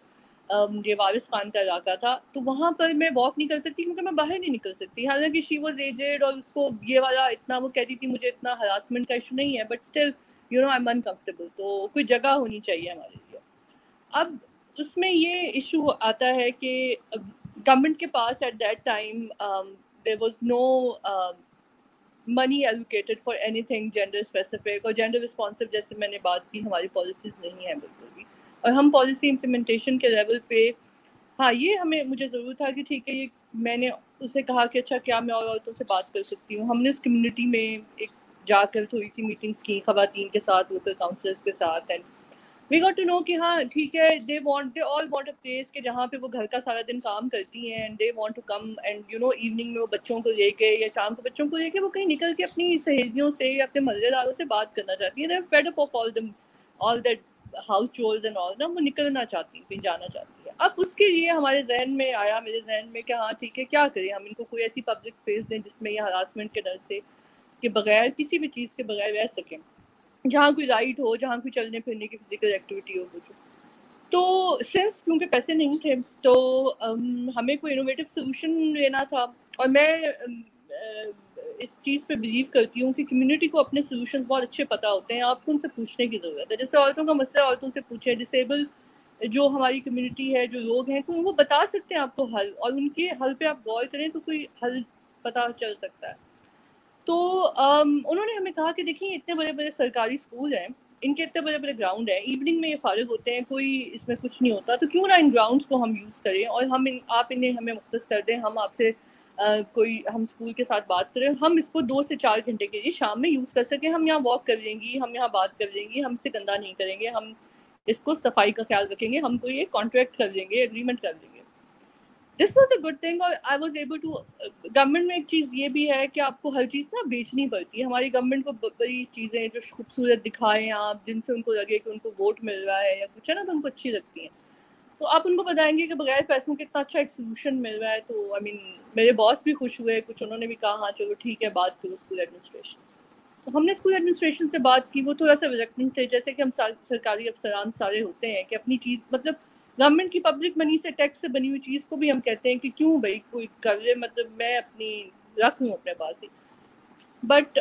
F: ये वारिस खान का इलाका था, तो वहाँ पर मैं walk नहीं कर सकती क्योंकि मैं बाहर नहीं निकल सकती. हालांकि she was aged और उसको ये वाला इतना वो कहती थी मुझे इतना harassment का issue नहीं है, but still I'm uncomfortable. तो कोई जगह होनी चाहिए हमारे लिए. अब उसमें ये issue आता है कि government के पास at that time there was no money allocated for anything gender specific اور gender responsive جیسے میں نے بات کی ہماری پالیسیز نہیں ہیں بالکل بھی. اور ہم پالیسی امپلیمنٹیشن کے لیول پہ ہاں یہ ہمیں مجھے ضرور تھا کہ ٹھیک ہے یہ میں نے اسے کہا کہ اچھا کیا میں اور عورتوں سے بات کر سکتی ہوں. ہم نے اس کمیونٹی میں ایک جا کر تھوڑی سی میٹنگس کی خواتین کے ساتھ لوکل کاؤنسلرس کے ساتھ and we got to know کہ ہاں ٹھیک ہے دے آل وانٹ اے پلیس کہ جہاں پہ وہ گھر کا سارا دن کام کرتی ہیں and they want to come and you know evening میں وہ بچوں کو لے کے یا شام کو بچوں کو لے کے وہ کہیں نکل کے اپنی سہیلیوں سے یا اپنے محلے داروں سے بات کرنا چاہتی ہیں. Fed up of all that house chores and all نا وہ نکلنا چاہتی ہیں کہیں جانا چاہتی ہیں. اب اس کے لیے ہمارے ذہن میں آیا میرے ذہن میں کہ ہاں ٹھیک ہے کیا کریں ہم ان کو کوئی ایسی پبلک اسپیس دیں جس میں یہ ہراسمنٹ کے ڈر سے کہ بغیر کسی بھی چیز کے بغیر رہ سکیں, جہاں کوئی رائٹ ہو, جہاں کوئی چلنے پھرنے کی فزیکل ایکٹیویٹی ہو کچھ. تو سنس کیونکہ پیسے نہیں تھے تو ہمیں کوئی انوویٹو سولوشن لینا تھا. اور میں اس چیز پہ بلیو کرتی ہوں کہ کمیونٹی کو اپنے سولوشن بہت اچھے پتہ ہوتے ہیں, آپ کو ان سے پوچھنے کی ضرورت ہے. جیسے عورتوں کا مسئلہ عورتوں سے پوچھیں, ڈسیبل جو ہماری کمیونٹی ہے جو لوگ ہیں وہ بتا سکتے ہیں آپ کو حل, اور ان کے حل پہ آپ غور کریں تو کوئی حل پتہ چل سکتا ہے. تو انہوں نے ہمیں کہا کہ دیکھیں اتنے بڑے بڑے سرکاری اسکول ہیں, ان کے اتنے بڑے بڑے گراؤنڈ ہیں, ایوننگ میں یہ فارغ ہوتے ہیں, کوئی اس میں کچھ نہیں ہوتا, تو کیوں نہ ان گراؤنڈس کو ہم یوز کریں اور آپ انہیں ہمیں مختص کر دیں, ہم آپ سے ہم اسکول کے ساتھ بات کریں, ہم اس کو 2 سے 4 گھنٹے کے لیے شام میں یوز کر سکیں. ہم یہاں واک کر لیں گی, ہم یہاں بات کر لیں گی, ہم سے گندہ نہیں کریں گے, ہم اس کو صفائی کا خیال رکھیں گے, ہم کو یہ کانٹریکٹ کر لیں گے, ایگریمنٹ کر لیں گے. This was a good thing. اور I was able to government میں ایک چیز یہ بھی ہے کہ آپ کو ہر چیز نا بیچنی پڑتی ہے. ہماری گورنمنٹ کو بڑی چیزیں جو خوبصورت دکھائیں آپ, جن سے ان کو لگے کہ ان کو ووٹ مل رہا ہے یا کچھ ہے نا, تو ان کو اچھی لگتی ہیں, تو آپ ان کو بتائیں گے کہ بغیر پیسوں کے اتنا اچھا ایک سولوشن مل رہا ہے. تو آئی مین میرے باس بھی خوش ہوئے, کچھ انہوں نے بھی کہا ہاں چلو ٹھیک ہے بات کرو اسکول ایڈمنسٹریشن. تو ہم نے اسکول ایڈمنسٹریشن سے بات کی, وہ تھوڑا سا ریلیکٹنٹ تھے, جیسے کہ ہم سرکاری افسران سارے ہوتے ہیں کہ اپنی چیز مطلب گورنمنٹ کی پبلک منی سے ٹیکس سے بنی ہوئی چیز کو بھی ہم کہتے ہیں کہ کیوں بھائی کوئی کر لے, مطلب میں اپنی رکھ لوں اپنے پاس ہی. بٹ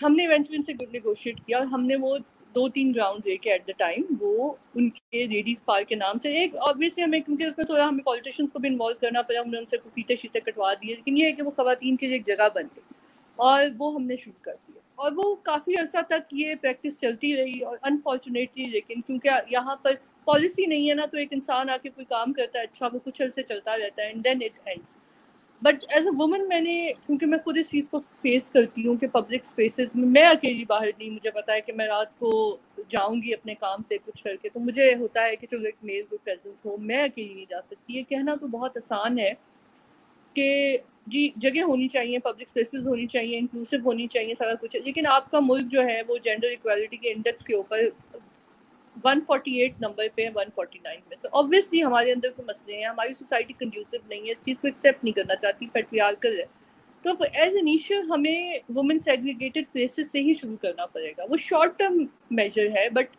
F: ہم نے ایونچولی ان سے گڈ نیگوشیٹ کیا, اور ہم نے وہ 2-3 گراؤنڈ لے کے ایٹ دا ٹائم وہ ان کے لیڈیز پارک کے نام سے, ایک آبویسلی ہمیں کیونکہ اس میں تھوڑا ہمیں پالیٹیشینس کو بھی انوالو کرنا پڑا, ہم نے ان سے فیتے شیتے کٹوا دیے, لیکن یہ ہے کہ وہ خواتین کے لیے ایک جگہ بن گئی اور وہ ہم نے شروع کر دیا. اور وہ کافی عرصہ تک یہ پریکٹس چلتی رہی, اور انفارچونیٹلی لیکن کیونکہ یہاں پر پالیسی نہیں ہے نا, تو ایک انسان آ کے کوئی کام کرتا ہے اچھا, وہ کچھ عرصے چلتا رہتا ہے and then it ends. But as a woman میں نے, کیونکہ میں خود اس چیز کو فیس کرتی ہوں کہ پبلک اسپیسیز میں اکیلی باہر نہیں, مجھے پتا ہے کہ میں رات کو جاؤں گی اپنے کام سے کچھ کر کے, تو مجھے ہوتا ہے کہ چلو ایک میل کو پریزنس ہو, میں اکیلی نہیں جا سکتی. یہ کہنا تو بہت آسان ہے کہ جی جگہ ہونی چاہیے, پبلک اسپیسیز ہونی چاہیے, انکلوسیو ہونی چاہیے, سارا کچھ ہے, لیکن آپ کا ملک جو ہے وہ جینڈر ایکویلٹی کے انڈیکس کے اوپر 148 نمبر پہ 149 میں. تو obviously ہمارے اندر کوئی مسئلے ہیں, ہماری سوسائٹی کنڈیوسو نہیں ہے, اس چیز کو ایکسیپٹ نہیں کرنا چاہتی, پیٹریارکل ہے. تو ایز انیشیل ہمیں وومن سیگریگیٹڈ پلیسز سے ہی شروع کرنا پڑے گا. وہ شارٹ ٹرم میجر ہے, بٹ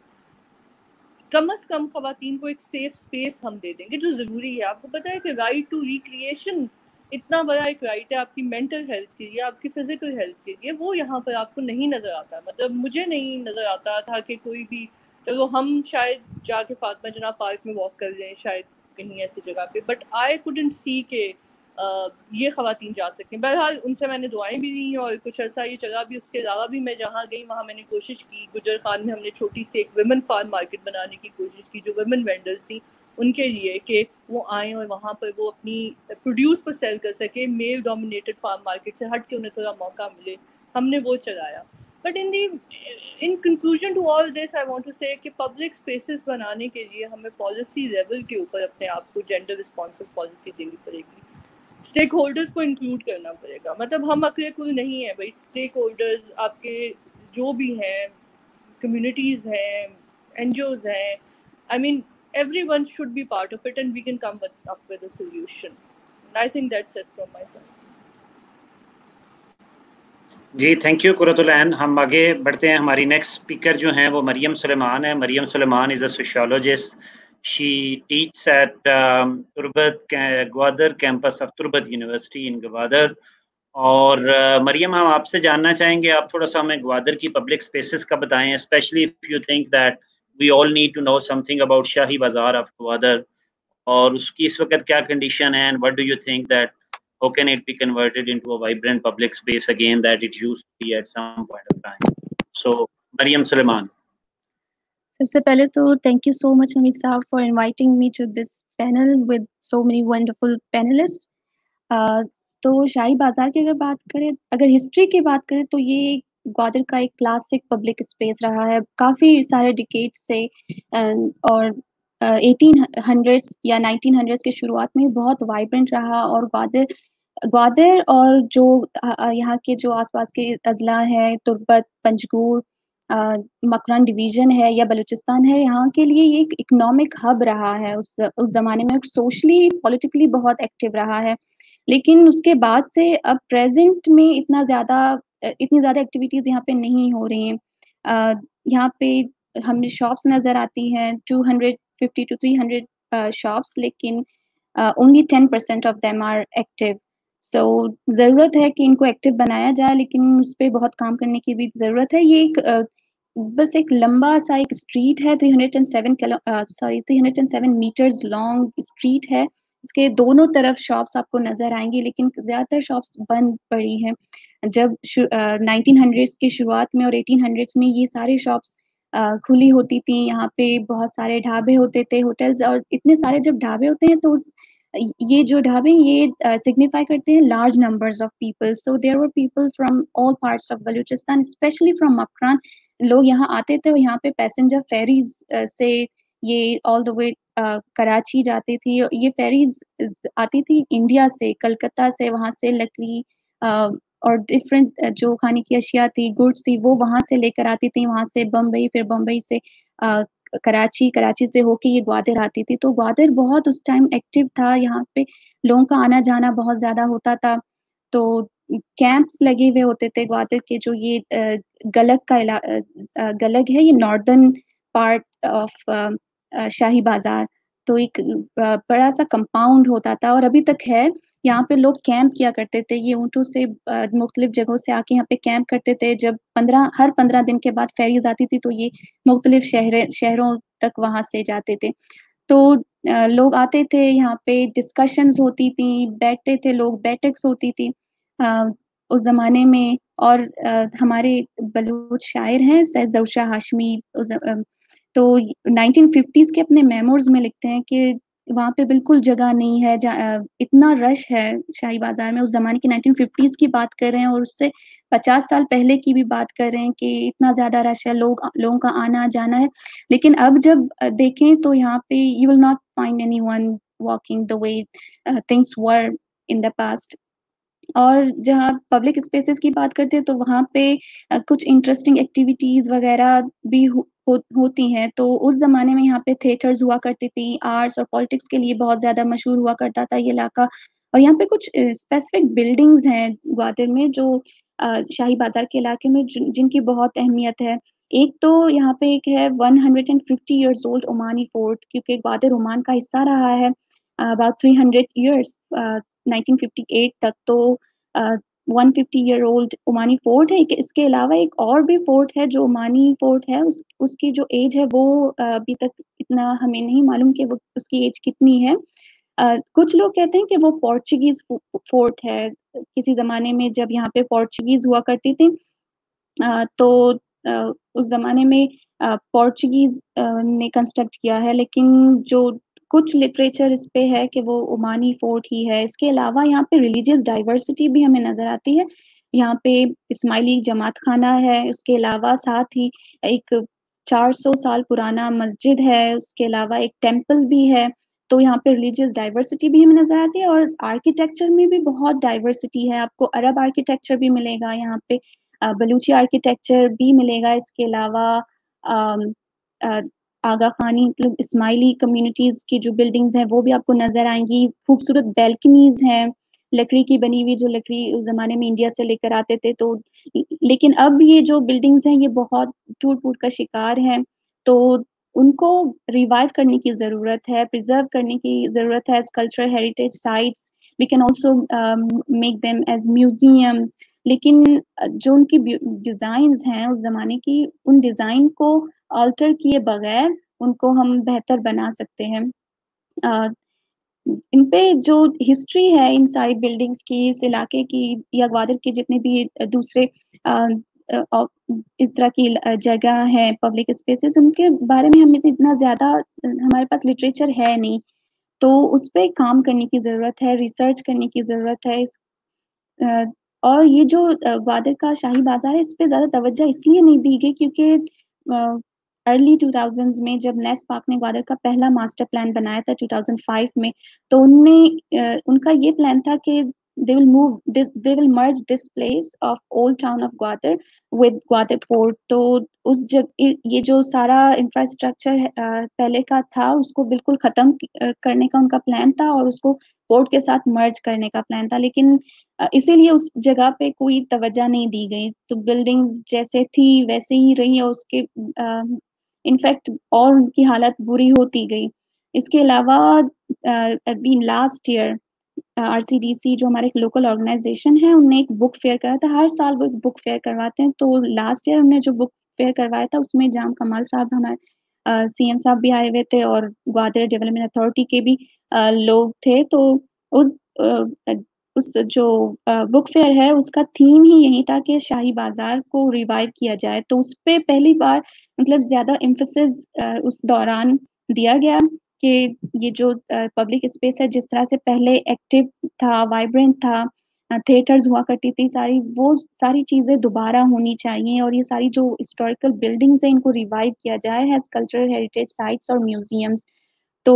F: کم از کم خواتین کو ایک سیف اسپیس ہم دے دیں گے جو ضروری ہے. آپ کو پتہ ہے کہ رائٹ ٹو ریکریشن اتنا بڑا ایک رائٹ ہے آپ کی مینٹل ہیلتھ کے لیے, آپ کی فزیکل ہیلتھ کے لیے, وہ یہاں پر آپ کو نہیں نظر آتا. مطلب مجھے نہیں نظر آتا تھا کہ کوئی بھی, چلو ہم شاید جا کے فاطمہ جناح پارک میں واک کر لیں شاید کہیں ایسی جگہ پہ, بٹ آئی کوڈنٹ سی کہ یہ خواتین جا سکیں. بہرحال ان سے میں نے دعائیں بھی دیں اور کچھ عرصہ یہ چلا بھی. اس کے علاوہ بھی میں جہاں گئی وہاں میں نے کوشش کی, گجر خان میں ہم نے چھوٹی سی ایک ویمن فارم مارکیٹ بنانے کی کوشش کی جو ویمن وینڈرز تھیں ان کے لیے, کہ وہ آئیں اور وہاں پر وہ اپنی پروڈیوس کو سیل کر سکیں, میل ڈومینیٹڈ فارم مارکیٹ سے ہٹ کے انہیں تھوڑا موقع ملے, ہم نے وہ چلایا. But in conclusion to all this I want to say کہ پبلک اسپیسز بنانے کے لیے ہمیں پالیسی لیول کے اوپر اپنے آپ کو جینڈر رسپانسو پالیسی دینی پڑے گی, اسٹیک ہولڈرز کو انکلوڈ کرنا پڑے گا. مطلب ہم اکیلے کل نہیں ہیں بھائی, اسٹیک ہولڈرز آپ کے جو بھی ہیں, کمیونٹیز ہیں, این جی اوز ہیں, I mean everyone should be part of it and we can come up with a solution. And I think that's it from my side.
A: جی تھینک یو قرۃ العین. ہم آگے بڑھتے ہیں. ہماری نیکسٹ اسپیکر جو ہیں وہ مریم سلیمان ہے. مریم سلیمان از اے sociologist. She ٹیچس at Turbat Gwadar campus of Turbat university ان گوادر. اور مریم ہم آپ سے جاننا چاہیں گے, آپ تھوڑا سا ہمیں گوادر کی پبلک اسپیسز کا بتائیں, especially if you think that we all need to know something about Shahi Bazaar of Gwadar, اور اس کی اس وقت کیا کنڈیشن ہے, and what do you think that how can it be converted into a vibrant public space again that it used to be at some point of time? So, Mariam Suleiman.
G: सबसे पहले तो thank you so much Naveed साहब for inviting me to this panel with so many wonderful panelists. तो शाही बाजार की अगर बात करें, अगर हिस्ट्री की बात करें तो ये ग्वादर का एक क्लासिक पब्लिक स्पेस रहा है काफ़ी सारे डिकेड से, और 1800s या 1900s के शुरुआत में बहुत वाइब्रेंट रहा। और ग्वादर और जो यहाँ के जो आसपास के अजला हैं, तुर्बत, पंजगुर, मकरान डिवीजन है या बलूचिस्तान है, यहाँ के लिए ये एक इकोनॉमिक हब रहा है उस ज़माने में, सोशली पॉलिटिकली बहुत एक्टिव रहा है। लेकिन उसके बाद से अब प्रेजेंट में इतनी ज़्यादा एक्टिविटीज़ यहाँ पे नहीं हो रही हैं। यहाँ पे हमें शॉप्स नज़र आती हैं 250 to 300 शॉप्स, लेकिन only 10% of them are active. So ज़रूरत है कि इनको एक्टिव बनाया जाए, लेकिन उस पर बहुत काम करने की भी ज़रूरत है। ये एक बस एक लंबा सा एक स्ट्रीट है, 307 मीटर्स लॉन्ग स्ट्रीट है। इसके दोनों तरफ शॉप्स आपको नज़र आएंगी, लेकिन ज़्यादातर शॉप्स बंद पड़ी हैं। जब 1900s की शुरुआत में और 1800s में ये सारी शॉप्स खुली होती थी। यहाँ पे बहुत सारे ढाबे होते थे, होटल्स, और इतने सारे जब ढाबे होते हैं तो ये जो ढाबे ये सिग्निफाई करते हैं large numbers of people. So there were people from all parts of Balochistan, especially from Makran. लोग यहाँ आते थे और यहाँ पे पैसेंजर फेरीज से ये ऑल द वे कराची जाती थी। ये फेरीज आती थी इंडिया से, कलकत्ता से, वहाँ से लकड़ी और डिफरेंट जो खाने की अशिया थी, गुड्स थी, वो वहाँ से लेकर आती थी, वहाँ से बम्बई, फिर बम्बई से कराची, कराची से होके ये ग्वादर आती थी। तो ग्वादर बहुत उस टाइम एक्टिव था, यहाँ पे लोगों का आना जाना बहुत ज़्यादा होता था। तो कैंप्स लगे हुए होते थे ग्वादर के। जो ये गलग है, ये नॉर्दर्न पार्ट ऑफ शाही बाजार। तो एक बड़ा सा कंपाउंड होता था और अभी तक है। यहाँ पे लोग कैंप किया करते थे, ये ऊँटों से मुख्तलिफ जगहों से आके यहाँ पे कैंप करते थे। जब हर 15 दिन के बाद फेरीज आती थी तो ये मुख्तलिफ शहरों तक वहाँ से जाते थे। तो लोग आते थे, यहाँ पे डिस्कशंस होती थी, बैठते थे लोग, बैठक्स होती थी उस ज़माने में। और हमारे बलूच शायर हैं सैयद ज़रूर हाशमी, तो 1950s के अपने मेमोर्स में लिखते हैं कि वहाँ पे बिल्कुल जगह नहीं है, इतना रश है शाही बाजार में। उस ज़माने की 1950s की बात कर रहे हैं और उससे 50 साल पहले की भी बात कर रहे हैं कि इतना ज़्यादा रश है, लोगों का आना जाना है। लेकिन अब जब देखें तो यहाँ पे you will not find anyone walking the way things were in the past. और जहाँ पब्लिक स्पेसेस की बात करते हैं तो वहाँ पे कुछ इंटरेस्टिंग एक्टिविटीज़ वगैरह भी होती हैं। तो उस ज़माने में यहाँ पे थिएटर्स हुआ करती थी, आर्ट्स और पॉलिटिक्स के लिए बहुत ज़्यादा मशहूर हुआ करता था ये इलाका। और यहाँ पे कुछ स्पेसिफिक बिल्डिंग्स हैं ग्वादर में जो शाही बाजार के इलाके में जिनकी बहुत अहमियत है। एक तो यहाँ पे एक है 150 years old ओमानी फोर्ट, क्योंकि ग्वादर ओमान का हिस्सा रहा है about 300 years 1958 तक। तो 150-year-old ओमानी फोर्ट है। इसके अलावा एक और भी फोर्ट है जो ओमानी फोर्ट है, उसकी जो एज है वो अभी तक इतना हमें नहीं मालूम कि वो उसकी एज कितनी है। कुछ लोग कहते हैं कि वो पोर्चुगीज फोर्ट है, किसी ज़माने में जब यहाँ पे पोर्चुगीज हुआ करती थी। तो उस ज़माने में पोर्चुगीज ने कंस्ट्रक्ट किया है, लेकिन जो कुछ लिटरेचर इस पे है कि वो ओमानी फोर्ट ही है। इसके अलावा यहाँ पे रिलीजियस डाइवर्सिटी भी हमें नज़र आती है। यहाँ पे इस्माइली जमात खाना है, उसके अलावा साथ ही एक 400 साल पुराना मस्जिद है, उसके अलावा एक टेम्पल भी है। तो यहाँ पे रिलीजियस डाइवर्सिटी भी हमें नज़र आती है और आर्किटेक्चर में भी बहुत डाइवर्सिटी है। आपको अरब आर्किटेक्चर भी मिलेगा यहाँ पे, बलूची आर्किटेक्चर भी मिलेगा। इसके अलावा आगा खानी मतलब इस्माइली कम्युनिटीज़ की जो बिल्डिंग्स हैं वो भी आपको नज़र आएंगी। खूबसूरत बैल्कनीज़ हैं लकड़ी की बनी हुई, जो लकड़ी उस ज़माने में इंडिया से लेकर आते थे। तो लेकिन अब ये जो बिल्डिंग्स हैं ये बहुत टूट-फूट का शिकार हैं, तो उनको रिवाइव करने की ज़रूरत है, प्रिजर्व करने की ज़रूरत है as cultural heritage sites. We can also make them as museums. लेकिन जो उनकी डिज़ाइंस हैं उस ज़माने की, उन डिज़ाइन को ऑल्टर किए बगैर उनको हम बेहतर बना सकते हैं। ان پہ جو ہسٹری ہے ان ساری بلڈنگس کی, اس علاقے کی یا گوادر کے جتنے بھی دوسرے اس طرح کی جگہ ہیں پبلک اسپیسز, ان کے بارے میں ہمیں اتنا زیادہ ہمارے پاس لٹریچر ہے نہیں, تو اس پہ کام کرنے کی ضرورت ہے, ریسرچ کرنے کی ضرورت ہے. اور یہ جو گوادر کا شاہی بازار ہے اس پہ زیادہ توجہ اس لیے نہیں دی گئی کیونکہ ارلی 2000s میں جب نیس پارک نے گوادر کا پہلا ماسٹر پلان بنایا تھا 2005 میں, تو ان کا یہ پلان تھا کہ they will merge this place of old town of Gwadar with Gwadar port. تو یہ جو سارا انفراسٹرکچر پہلے کا تھا اس کو بالکل ختم کرنے کا ان کا پلان تھا اور اس کو پورٹ کے ساتھ مرج کرنے کا پلان تھا, لیکن اسی لیے اس جگہ پہ کوئی توجہ نہیں دی گئی. تو بلڈنگز جیسے تھی ویسے ہی رہی اور اس کے انفیکٹ اور ان کی حالت بری ہوتی گئی. اس کے علاوہ ابھی لاسٹ ایئر RCDC جو ہمارے ایک لوکل آرگنائزیشن ہے, انہوں نے ایک بک فیئر کرا تھا. ہر سال وہ بک فیئر کرواتے ہیں, تو لاسٹ ایئر ہم نے جو بک فیئر کروایا تھا اس میں جام کمال صاحب ہمارے CM صاحب بھی آئے ہوئے تھے اور گوادر ڈیولپمنٹ اتھارٹی کے بھی لوگ تھے. تو اس جو بک فیئر ہے اس کا تھیم ہی یہی تھا کہ شاہی بازار کو ریوائیو کیا جائے. تو اس پہ پہلی بار مطلب زیادہ ایمفسس اس دوران دیا گیا کہ یہ جو پبلک اسپیس ہے جس طرح سے پہلے ایکٹیو تھا, وائبرنٹ تھا, تھیٹرز ہوا کرتی تھی ساری, وہ ساری چیزیں دوبارہ ہونی چاہیے, اور یہ ساری جو ہسٹوریکل بلڈنگز ہیں ان کو ریوائیو کیا جائے ایز کلچرل ہیریٹیج سائٹس اور میوزیمز. تو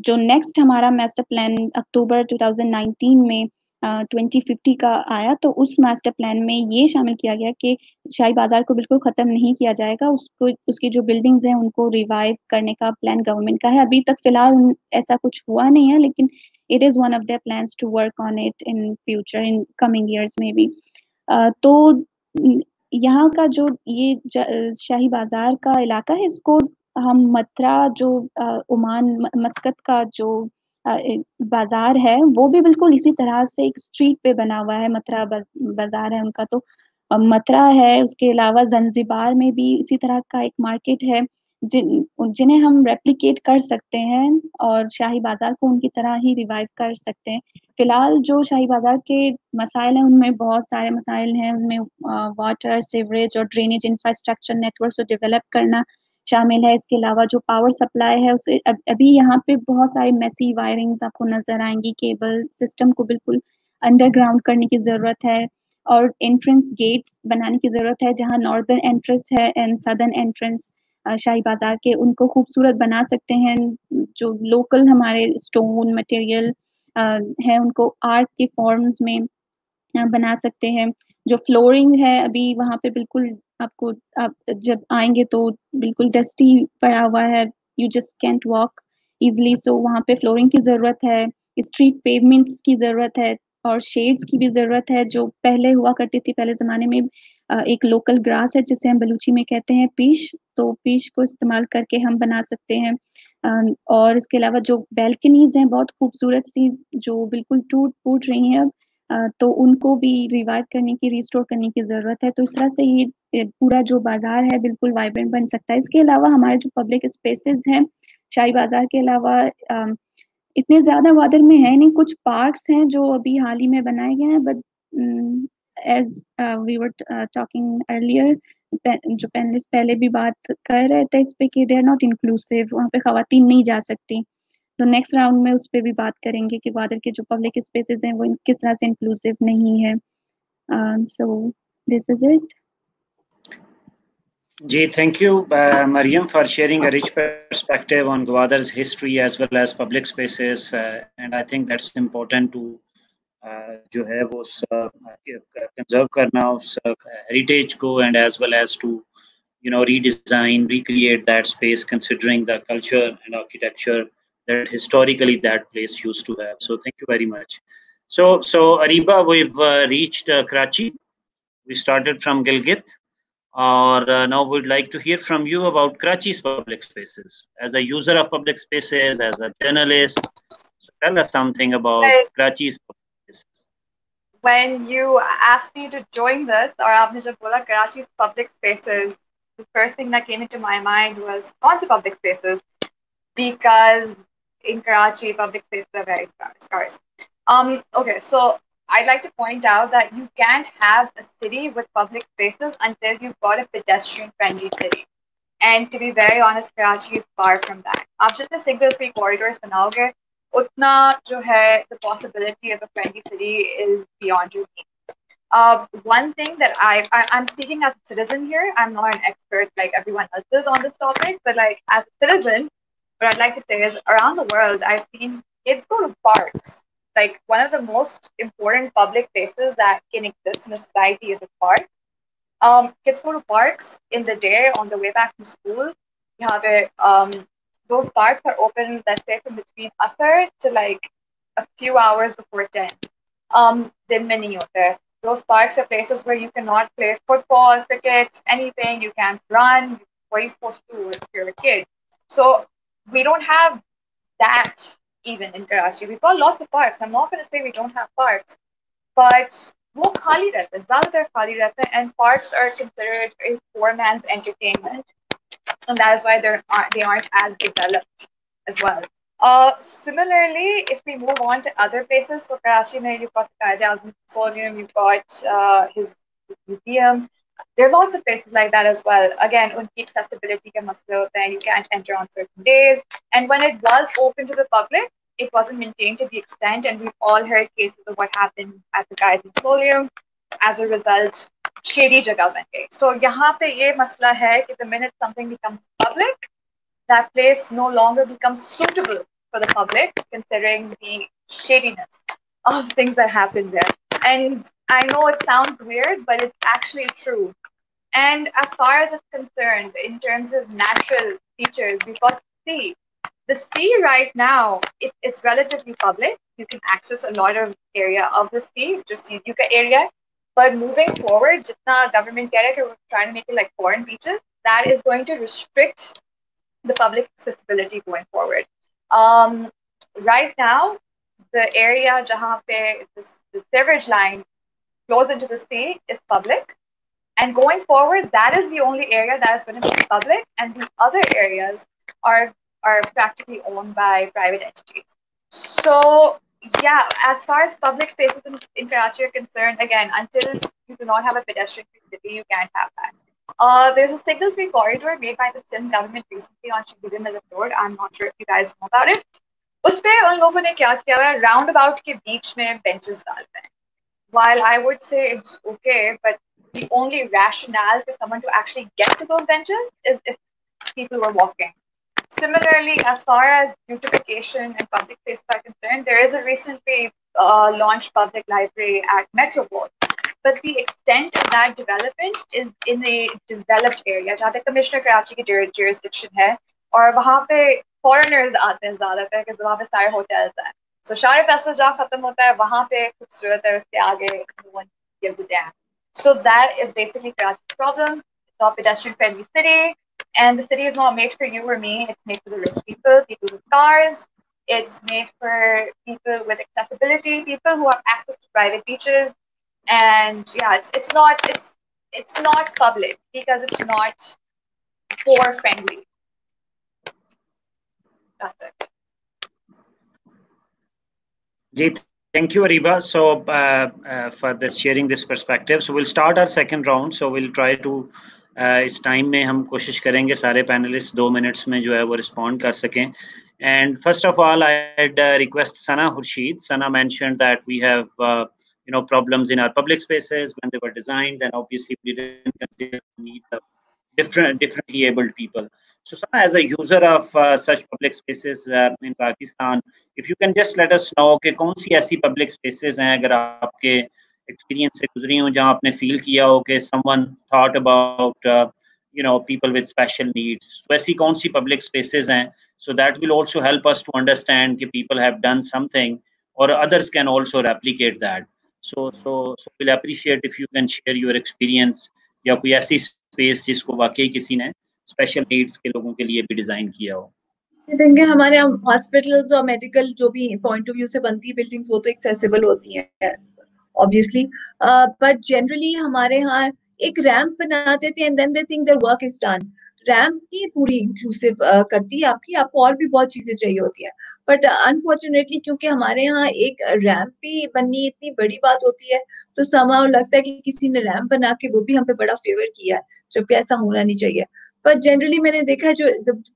G: جو نیکسٹ ہمارا ماسٹر پلان اکتوبر 2019 میں 2050 کا آیا, تو اس ماسٹر پلان میں یہ شامل کیا گیا کہ شاہی بازار کو بالکل ختم نہیں کیا جائے گا, اس کی جو بلڈنگز ہیں ان کو ریوائیو کرنے کا پلان گورنمنٹ کا ہے. ابھی تک فی الحال ایسا کچھ ہوا نہیں ہے, لیکن it is one of their plans to work on it in future, in coming years maybe. تو یہاں کا جو یہ شاہی بازار کا علاقہ ہے اس کو ہم متھرا جو عمان مسقط کا جو بازار ہے وہ بھی بالکل اسی طرح سے ایک اسٹریٹ پہ بنا ہوا ہے, متھرا بازار ہے ان کا. تو متھرا ہے, اس کے علاوہ زنزبار میں بھی اسی طرح کا ایک مارکیٹ ہے جنہیں ہم ریپلیکیٹ کر سکتے ہیں اور شاہی بازار کو ان کی طرح ہی ریوائیو کر سکتے ہیں. فی الحال جو شاہی بازار کے مسائل ہیں ان میں بہت سارے مسائل ہیں, ان میں واٹر, سیوریج اور ڈرینیج انفراسٹرکچر نیٹورکس کو ڈیولپ کرنا شامل ہے. اس کے علاوہ جو پاور سپلائی ہے اسے ابھی یہاں پہ بہت ساری میسی وائرنگز آپ کو نظر آئیں گی, کیبل سسٹم کو بالکل انڈر گراؤنڈ کرنے کی ضرورت ہے, اور انٹرنس گیٹس بنانے کی ضرورت ہے جہاں ناردرن انٹرنس ہے اینڈ سدرن انٹرنس شاہی بازار کے, ان کو خوبصورت بنا سکتے ہیں. جو لوکل ہمارے اسٹون مٹیریل ہیں ان کو آرٹ کے فارمز میں بنا سکتے ہیں. جو فلورنگ ہے ابھی وہاں پہ بالکل آپ جب آئیں گے تو بالکل ڈسٹی پڑا ہوا ہے, you just can't walk easily. So وہاں پہ فلورنگ کی ضرورت ہے, اسٹریٹ پیومنٹس کی ضرورت ہے, اور شیڈز کی بھی ضرورت ہے جو پہلے ہوا کرتی تھی. پہلے زمانے میں ایک لوکل گراس ہے جسے ہم بلوچی میں کہتے ہیں پیش, تو پیش کو استعمال کر کے ہم بنا سکتے ہیں. اور اس کے علاوہ جو بیلکنیز ہیں بہت خوبصورت سی جو بالکل ٹوٹ پھوٹ رہی ہیں اب, تو ان کو بھی ریوائیو کرنے کی, ریسٹور کرنے کی ضرورت ہے. تو اس طرح سے یہ پورا جو بازار ہے بالکل وائبرنٹ بن سکتا ہے. اس کے علاوہ ہمارے جو پبلک اسپیسز ہیں شاہی بازار کے علاوہ اتنے زیادہ گوادر میں ہے نہیں. کچھ پارکس ہیں جو ابھی حال ہی میں بنائے گئے ہیں, but as we were talking earlier, جو پینلسٹ پہلے بھی بات کر رہے تھے اس پہ کہ دے آر ناٹ انکلوسیو, وہاں پہ خواتین نہیں جا سکتی. تو نیکسٹ راؤنڈ میں اس پہ بھی بات کریں گے کہ گوادر کے جو پبلک اسپیسز ہیں وہ کس طرح سے انکلوسیو نہیں ہے. So this is it.
A: Ji, thank you, Mariam, for sharing a rich perspective on Gwadar's history as well as public spaces. And I think that's important to جو ہے وہ کنزرو کرنا اس heritage کو, and as well as to redesign, recreate that space considering the culture and architecture that historically that place used to have. So thank you very much. So Ariba, we've reached Karachi. We started from Gilgit. Now we'd like to hear from you about Karachi's public spaces. As a user of public spaces, as a journalist, so tell us something about Karachi's public spaces.
H: When you asked me to join this, or aapne jab bola Karachi's public spaces, the first thing that came into my mind was kaun se public spaces, because in Karachi, public spaces are very scarce. Okay, so I'd like to point out that you can't have a city with public spaces until you've got a pedestrian-friendly city. And to be very honest, Karachi is far from that. आप जितने signal-free corridors बनाओगे, उतना जो है the possibility of a friendly city is beyond your means. One thing that I'm speaking as a citizen here. I'm not an expert like everyone else is on this topic, but like as a citizen, what I'd like to say is around the world, I've seen kids go to parks. Like one of the most important public places that can exist in a society is a park. Kids go to parks in the day on the way back from school. Those parks are open, let's say, from between Asr to like a few hours before 10. Din mein nahi hote. Those parks are places where you cannot play football, cricket, anything. You can't run. What are you supposed to do if you're a kid? So we don't have that even in Karachi. We've got lots of parks. I'm not going to say we don't have parks, but वो खाली रहते हैं, ज़्यादातर खाली रहते हैं, and parks are considered a poor man's entertainment, and that is why they aren't as developed as well. Similarly, if we move on to other places, so Karachi mein you've got the Quaid-e-Azam Mausoleum, you've got his museum. There are lots of places like that as well. Again, unki accessibility ke masle hote hain, you can't enter on certain days, and when it was open to the public, it wasn't maintained to the extent, and we've all heard cases of what happened at the Quaid-e-Azam Mausoleum. As a result, shady jagah ban gayi. So yahan pe ye masla hai ki the minute something becomes public, that place no longer becomes suitable for the public, considering the shadiness of things that happen there. And I know it sounds weird, but it's actually true. And as far as it's concerned, in terms of natural features, we've got the sea. The sea right now, it's relatively public. You can access a lot of area of the sea, just sea view ka area. But moving forward, jitna government keh raha hai, we're trying to make it like foreign beaches, that is going to restrict the public accessibility going forward. Right now, the area jahan pe the sewerage line flows into the sea is public, and going forward, that is the only area that is going to be public, and the other areas are practically owned by private entities. So yeah, as far as public spaces in Karachi are concerned, again, until you do not have a pedestrian-free city, you can't have that. There's a signal-free corridor made by the Sindh government recently on Shahidin Millat Road. I'm not sure if you guys know about it. Uspe un logon ne kya kiya hai, roundabout ke beech mein benches dal rahe hain. While I would say it's okay, but the only rationale for someone to actually get to those benches is if people were walking. Similarly, as far as beautification and public spaces are concerned, there is a recently launched public library at Metropole. But the extent of that development is in a developed area, जहाँ पे Commissioner Karachi की jurisdiction है, और वहाँ पे foreigners आते हैं ज़्यादातर, because वहाँ पे सारे hotels हैं. So Shah Faisal जहाँ खत्म होता है, वहाँ पे खूबसूरत है, उसके आगे no one gives a damn. So that is basically Karachi's problem. It's not a pedestrian-friendly city, and the city is not made for you or me. It's made for the rich people, people with cars. It's made for people with accessibility, people who have access to private beaches. And yeah, it's not public because it's not poor friendly. That's it.
A: Ji, thank you, Ariba. So for this sharing this perspective. So we'll start our second round. So we'll try to इस time में हम कोशिश करेंगे सारे panelist 2 minutes में जो है वो रिस्पॉन्ड कर सकें. And first of all, I'd request Sana Khurshid. Sana mentioned that we have problems in our public spaces when they were designed, and obviously we didn't consider the needs of differently abled people. So Sana, as a user of such public spaces in Pakistan, if you can just let us know कि कौन सी ऐसी public spaces हैं अगर आपके experience से गुजरी हो जहाँ आपने feel किया हो कि someone thought about people with special needs. So ऐसी कौन सी public spaces हैं? So that will also help us to understand that people have done something or others can also replicate that. So we'll appreciate if you can share your experience या कोई ऐसी space जिसको वाकई किसी ने special needs के लोगों के लिए भी design किया हो.
E: I think हमारे hospitals और medical जो भी point of view से बनती buildings वो तो accessible होती हैं obviously, but generally हमारे यहाँ ایک ریمپ بناتے تھے and then they think their work is done. Ramp نہیں پوری انکلوسیو کرتی ہے آپ کو اور بھی بہت چیزیں چاہیے ہوتی ہیں, بٹ انفارچونیٹلی کیونکہ ہمارے یہاں ایک ریمپ بھی بننی اتنی بڑی بات ہوتی ہے تو somehow لگتا ہے کہ کسی نے ریمپ بنا کے وہ بھی ہم پہ بڑا فیور کیا ہے, جبکہ ایسا ہونا نہیں چاہیے. But generally میں نے دیکھا جو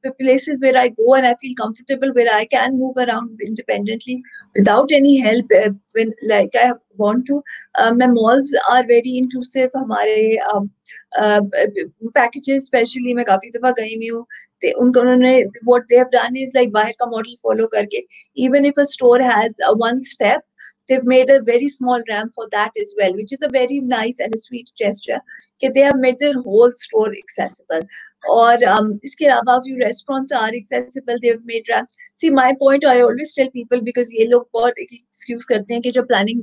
E: the places where I go and I feel comfortable, where I can move around independently without any help when like I want to, my malls are very inclusive. ہمارے packages especially میں کافی دفعہ گئی ہوئی ہوں, انہوں نے what they have done is like باہر کا model follow کر کے even if a store has one step, they've made a very small ramp for that as well, which is a very nice and a sweet gesture. They have made their whole store accessible. Or اس کے علاوہ few restaurants are accessible, they have made ramps. See my point, I always tell people, because یہ لوگ بہت excuse کرتے ہیں کہ جب planning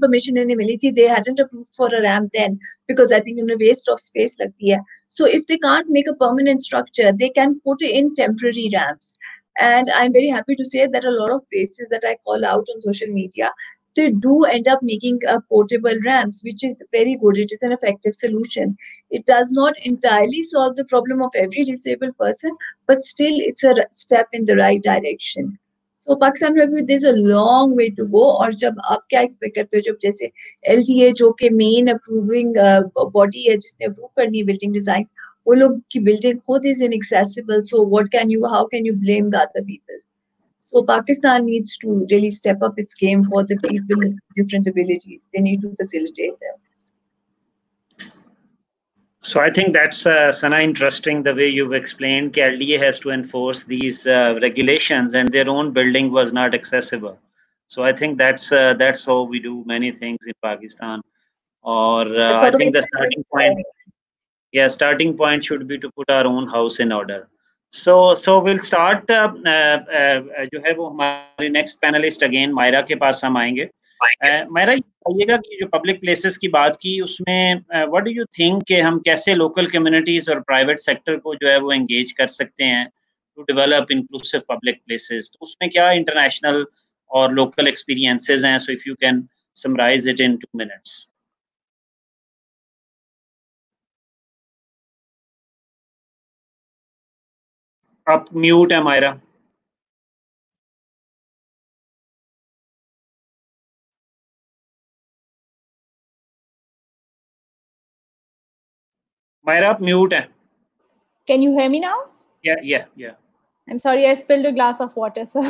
E: permission انہیں ملی تھی, they hadn't approved for a ramp then because I think انہیں waste of space لگتی ہے. So if they can't make a permanent structure, they can put in temporary ramps. And I'm very happy to say that a lot of places that I call out on social media, they do end up making portable ramps, which is very good. It is an effective solution. It does not entirely solve the problem of every disabled person, but still it's a step in the right direction. So Pakistan Review, there's a long way to go. اور جب آپ کیا expect کرتے ہو, جب جیسے LDA جو کہ مین approving body ہے جس نے اپروو کرنی ہے بلڈنگ ڈیزائن, وہ لوگ کی بلڈنگ خود از inaccessible, so how can you blame the other people? So Pakistan needs to really step up its game for the people with different abilities. They need to facilitate them.
A: So I think that's Sana, interesting the way you've explained that LDA has to enforce these regulations and their own building was not accessible. So I think that's how we do many things in Pakistan. Or I think the starting point should be to put our own house in order. So we'll start جو ہے وہ ہمارے next panellist again Maira کے پاس ہم آئیں گے. مائرا یہ بتائیے گا کہ جو پبلک پلیسز کی بات کی اس میں واٹ ڈو یو تھنک کہ ہم کیسے لوکل کمیونٹیز اور پرائیویٹ سیکٹر کو جو ہے وہ انگیج کر سکتے ہیں to develop inclusive public places, تو اس میں کیا انٹرنیشنل اور لوکل ایکسپیرینسز ہیں؟ So if you can summarise it in 2 minutes. آپ میوٹ ہے مائرا. مائرا آپ میوٹ ہے.
B: Can you hear me now?
A: Yeah.
B: I'm sorry, I spilled a glass of water, so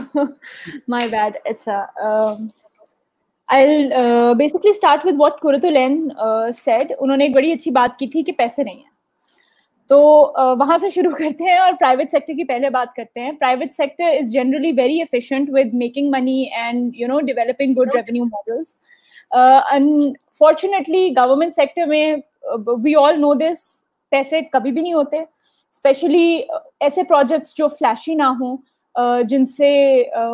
B: my bad. Acha. I'll basically start with what Kuratulen said. انہوں نے ایک بڑی اچھی بات کی تھی کہ پیسے نہیں ہیں, تو وہاں سے شروع کرتے ہیں اور پرائیویٹ سیکٹر کی پہلے بات کرتے ہیں. Private sector is generally very efficient with making money and developing good revenue models. Unfortunately government sector میں وی آل نو دس, پیسے کبھی بھی نہیں ہوتے, اسپیشلی ایسے پروجیکٹس جو فلیشی نہ ہوں, جن سے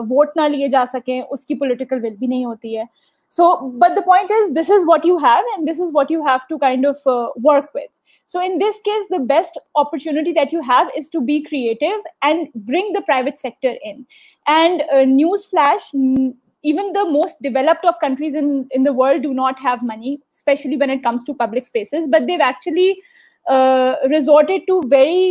B: ووٹ نہ لیے جا سکیں, اس کی پولیٹیکل ول بھی نہیں ہوتی ہے. So but the point is this is what you have and this is what you have to kind of work with. So in this case, the best opportunity that you have is to be creative and bring the private sector in. And news flash, even the most developed of countries in the world do not have money, especially when it comes to public spaces, but they've actually resorted to very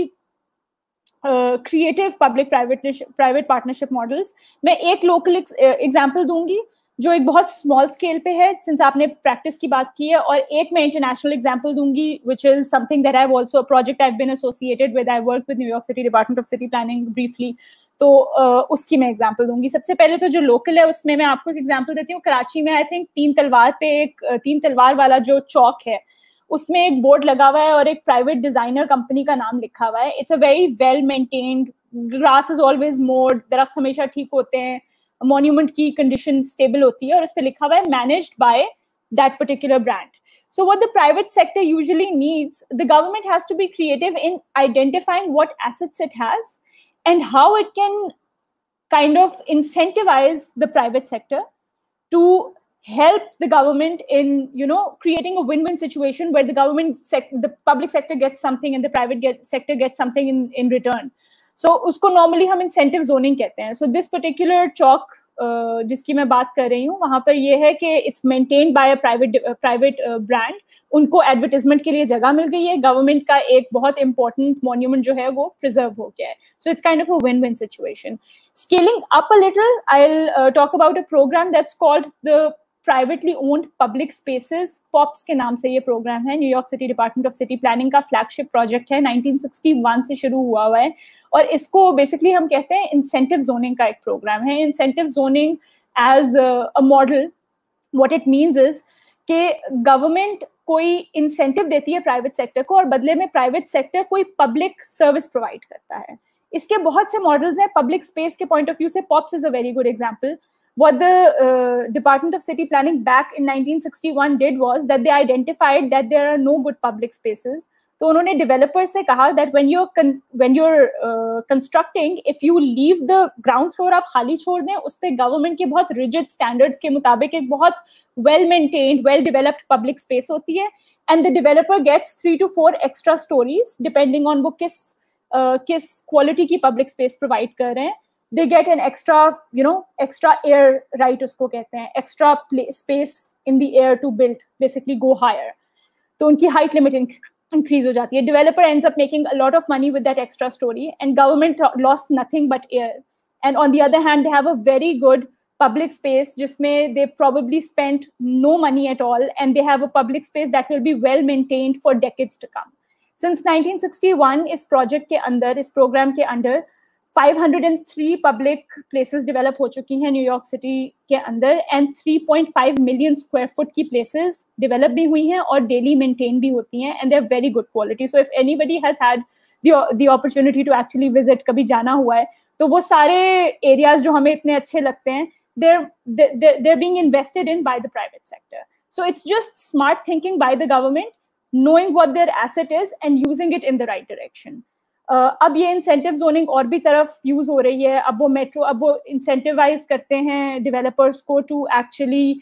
B: creative public-private partnership models. میں ایک local example دوں گی جو ایک بہت small scale پہ ہے, since آپ نے پریکٹس کی بات کی ہے, اور ایک میں انٹرنیشنل ایگزامپل دوں گی which is something that I have also project I have been associated with. I work with New York city department of city planning briefly, تو اس کی میں ایگزامپل دوں گی. سب سے پہلے تو جو لوکل ہے اس میں آپ کو ایک ایگزامپل دیتی ہوں. کراچی میں آئی تھنک 3 تلوار پہ ایک 3 تلوار والا جو چوک ہے, اس میں ایک بورڈ لگا ہوا ہے اور ایک پرائیویٹ ڈیزائنر کمپنی کا نام لکھا ہوا ہے. It's a very well maintained, grass is always mowed, درخت ہمیشہ ٹھیک ہوتے ہیں, مونیومنٹ کی کنڈیشن اسٹیبل ہوتی ہے, اور اس پہ لکھا ہوا ہے managed by that particular brand. So what the private sector usually needs, the government has to be creative in identifying what assets it has and how it can kind of incentivize the private sector to help the government in creating a win-win situation where the public sector gets something and the private sector gets something in return. So usko normally hum incentive zoning kehte hain. So this particular chalk जिसकी मैं बात कर रही हूँ, वहाँ पर ये है कि it's maintained by a private brand, उनको एडवर्टाइजमेंट के लिए जगह मिल गई है, गवर्नमेंट का एक बहुत इंपॉर्टेंट मॉन्यूमेंट जो है वो प्रिजर्व हो गया है. So it's kind of a win win situation. Scaling up a little, I'll talk about a program that's called the Privately Owned Public Spaces. POPS के नाम से ये प्रोग्राम है, New York city department of city planning का flagship project है, 1961 से शुरू हुआ है. और इसको बेसिकली हम कहते हैं इंसेंटिव जोनिंग का एक प्रोग्राम है. Incentive zoning as a model, what it means is कि गवर्नमेंट कोई इंसेंटिव देती है प्राइवेट सेक्टर को और बदले में प्राइवेट सेक्टर कोई पब्लिक सर्विस प्रोवाइड करता है. इसके बहुत से मॉडल्स हैं. पब्लिक स्पेस के पॉइंट ऑफ व्यू से POPS is a very good example. What the Department of City Planning back in 1961 did was that they identified that there are no good public spaces. तो उन्होंने developers से कहा that when you're constructing, if you leave the ground floor आप खाली छोड़ दें, उस पे government के बहुत rigid standards के मुताबिक एक बहुत well maintained, well developed public space होती है, and the developer gets 3 to 4 extra stories depending on वो किस quality की public space provide कर रहे हैं. They get an extra air right, उसको कहते हैं, extra space in the air to build, basically go higher. तो उनकी height limit increase हो जाती है. Developer ends up making a lot of money with that extra story, and government lost nothing but air. And on the other hand, they have a very good public space जिसमें they probably spent no money at all, and they have a public space that will be well maintained for decades to come. Since 1961, इस project के अंदर, इस program के अंदर 503 public places develop हो चुकी हैं न्यूयॉर्क सिटी के अंदर, एंड 3.5 मिलियन स्क्वायर फुट की प्लेसेस डेवलप भी हुई हैं और डेली मेंटेन भी होती हैं, and they are very good quality. So if anybody has had the opportunity to actually visit, कभी जाना हुआ है, तो वो सारे एरियाज जो हमें इतने अच्छे लगते हैं, they're being invested in by the private sector. So it's just smart thinking by the government, knowing what their asset is and using it in the right direction. अब ये इंसेंटिव जोनिंग और भी तरफ यूज हो रही है. अब वो इंसेंटिवाइज करते हैं डेवलपर्स को to actually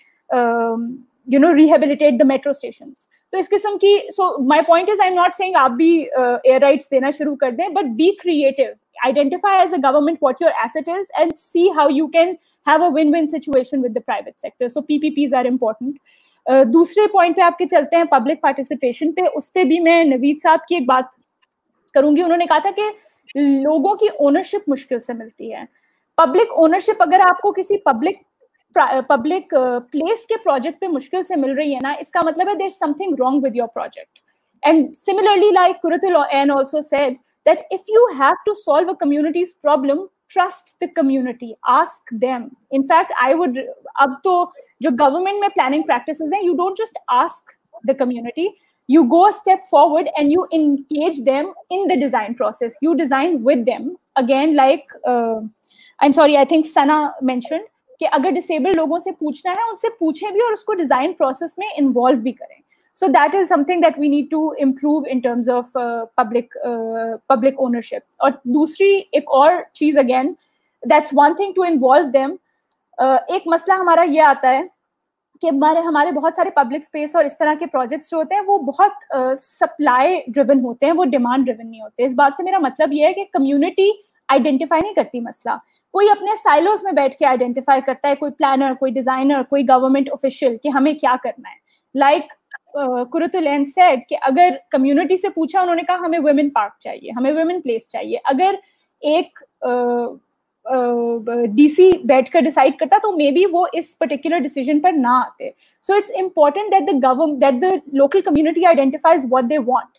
B: rehabilitate the metro stations. तो इस किस्म की, so my point is, I am not saying आप भी एयर राइट्स देना शुरू कर दें, but be creative, identify as a government what your asset is and see how you can have a win-win situation with the private sector. So PPPs are important. दूसरे point पे आपके चलते हैं public participation पे. उस पे भी मैं नवीद साहब की एक बात करूंगी. उन्होंने कहा था कि लोगों की ओनरशिप मुश्किल से मिलती है. पब्लिक ओनरशिप अगर आपको किसी पब्लिक प्लेस के प्रोजेक्ट पे मुश्किल से मिल रही है ना, इसका मतलब है there is something wrong with your project. And similarly, like Kuruthul N also said that if you have to solve a community's problem, trust the community, ask them. In fact, I would, अब तो जो government में planning practices हैं, you don't just ask the community, you go a step forward and you engage them in the design process. You design with them. Again, like I'm sorry, I think Sana mentioned कि अगर disabled लोगों से पूछना है, उनसे पूछें भी और उसको design process में involve भी करें. So that is something that we need to improve in terms of public ownership. और दूसरी एक और चीज, again, that's one thing to involve them. एक मसला हमारा ये आता है कि हमारे बहुत सारे पब्लिक स्पेस और इस तरह के प्रोजेक्ट्स जो होते हैं वो बहुत सप्लाई ड्रिवन होते हैं, वो डिमांड ड्रिवन नहीं होते. इस बात से मेरा मतलब ये है कि कम्युनिटी आइडेंटिफाई नहीं करती मसला. कोई अपने साइलोज में बैठ के आइडेंटिफाई करता है, कोई प्लानर, कोई डिजाइनर, कोई गवर्नमेंट ऑफिशियल, कि हमें क्या करना है. लाइक Kuruthul N said कि अगर कम्युनिटी से पूछा, उन्होंने कहा हमें वुमेन पार्क चाहिए, हमें वुमेन प्लेस चाहिए. अगर एक डीसी बैठकर डिसाइड करता तो मे बी वो इस पर्टिकुलर डिसीजन पर ना आते. So it's important that the local community identifies what they want.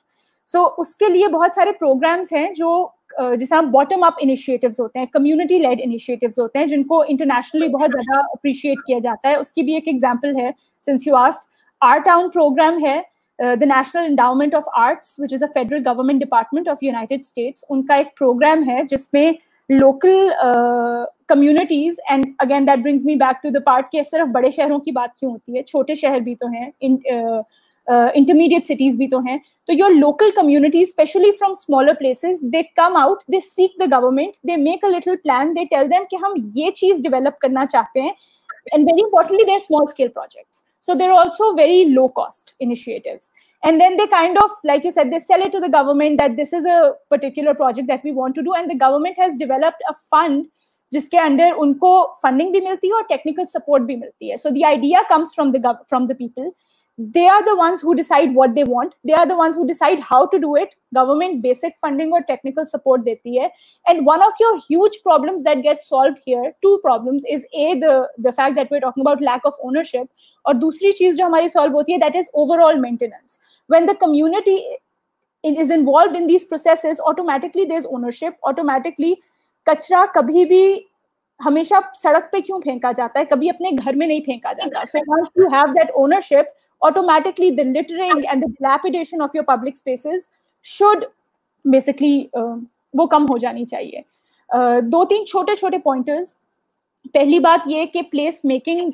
B: So उसके लिए बहुत सारे प्रोग्राम्स हैं जो जिसे हम बॉटम अप इनिशिएटिव्स होते हैं, कम्युनिटी लेड इनिशिएटिव्स होते हैं, जिनको इंटरनेशनली बहुत ज्यादा अप्रिशिएट किया जाता है. उसकी भी एक एग्जांपल है, since you asked. Our Town program है, the National Endowment of Arts, which is a federal government department of United States. उनका एक program है जिसमें local communities, and again that brings me back to the part कि सिर्फ बड़े शहरों की बात क्यों होती है, छोटे शहर भी तो हैं, intermediate cities भी तो हैं. तो your local communities, especially from smaller places, they come out, they seek the government, they make a little plan, they tell them कि हम ये चीज develop करना चाहते हैं, and very importantly, they're small scale projects. So they're also very low cost initiatives. And then they kind of, like you said, they sell it to the government that this is a particular project that we want to do. And the government has developed a fund جس کے under ان کو funding بھی ملتی ہے اور technical support بھی ملتی ہے. So the idea comes from the people. They are the ones who decide what they want. They are the ones who decide how to do it. Government basic funding or technical support deti hai. And one of your huge problems that gets solved here, two problems, is the fact that we're talking about lack of ownership. Aur dusri cheez jo hamari solve hoti hai, that is overall maintenance. When the community is involved in these processes, automatically there's ownership. Automatically kachra kabhi bhi ہمیشہ سڑک پہ کیوں پھینکا جاتا ہے, کبھی اپنے گھر میں نہیں پھینکا جاتا. So once you have that ownership, automatically the littering and the dilapidation of your public spaces should basically وہ کم ہو جانی چاہیے. دو تین چھوٹے چھوٹے پوائنٹرز. پہلی بات یہ کہ پلیس میکنگ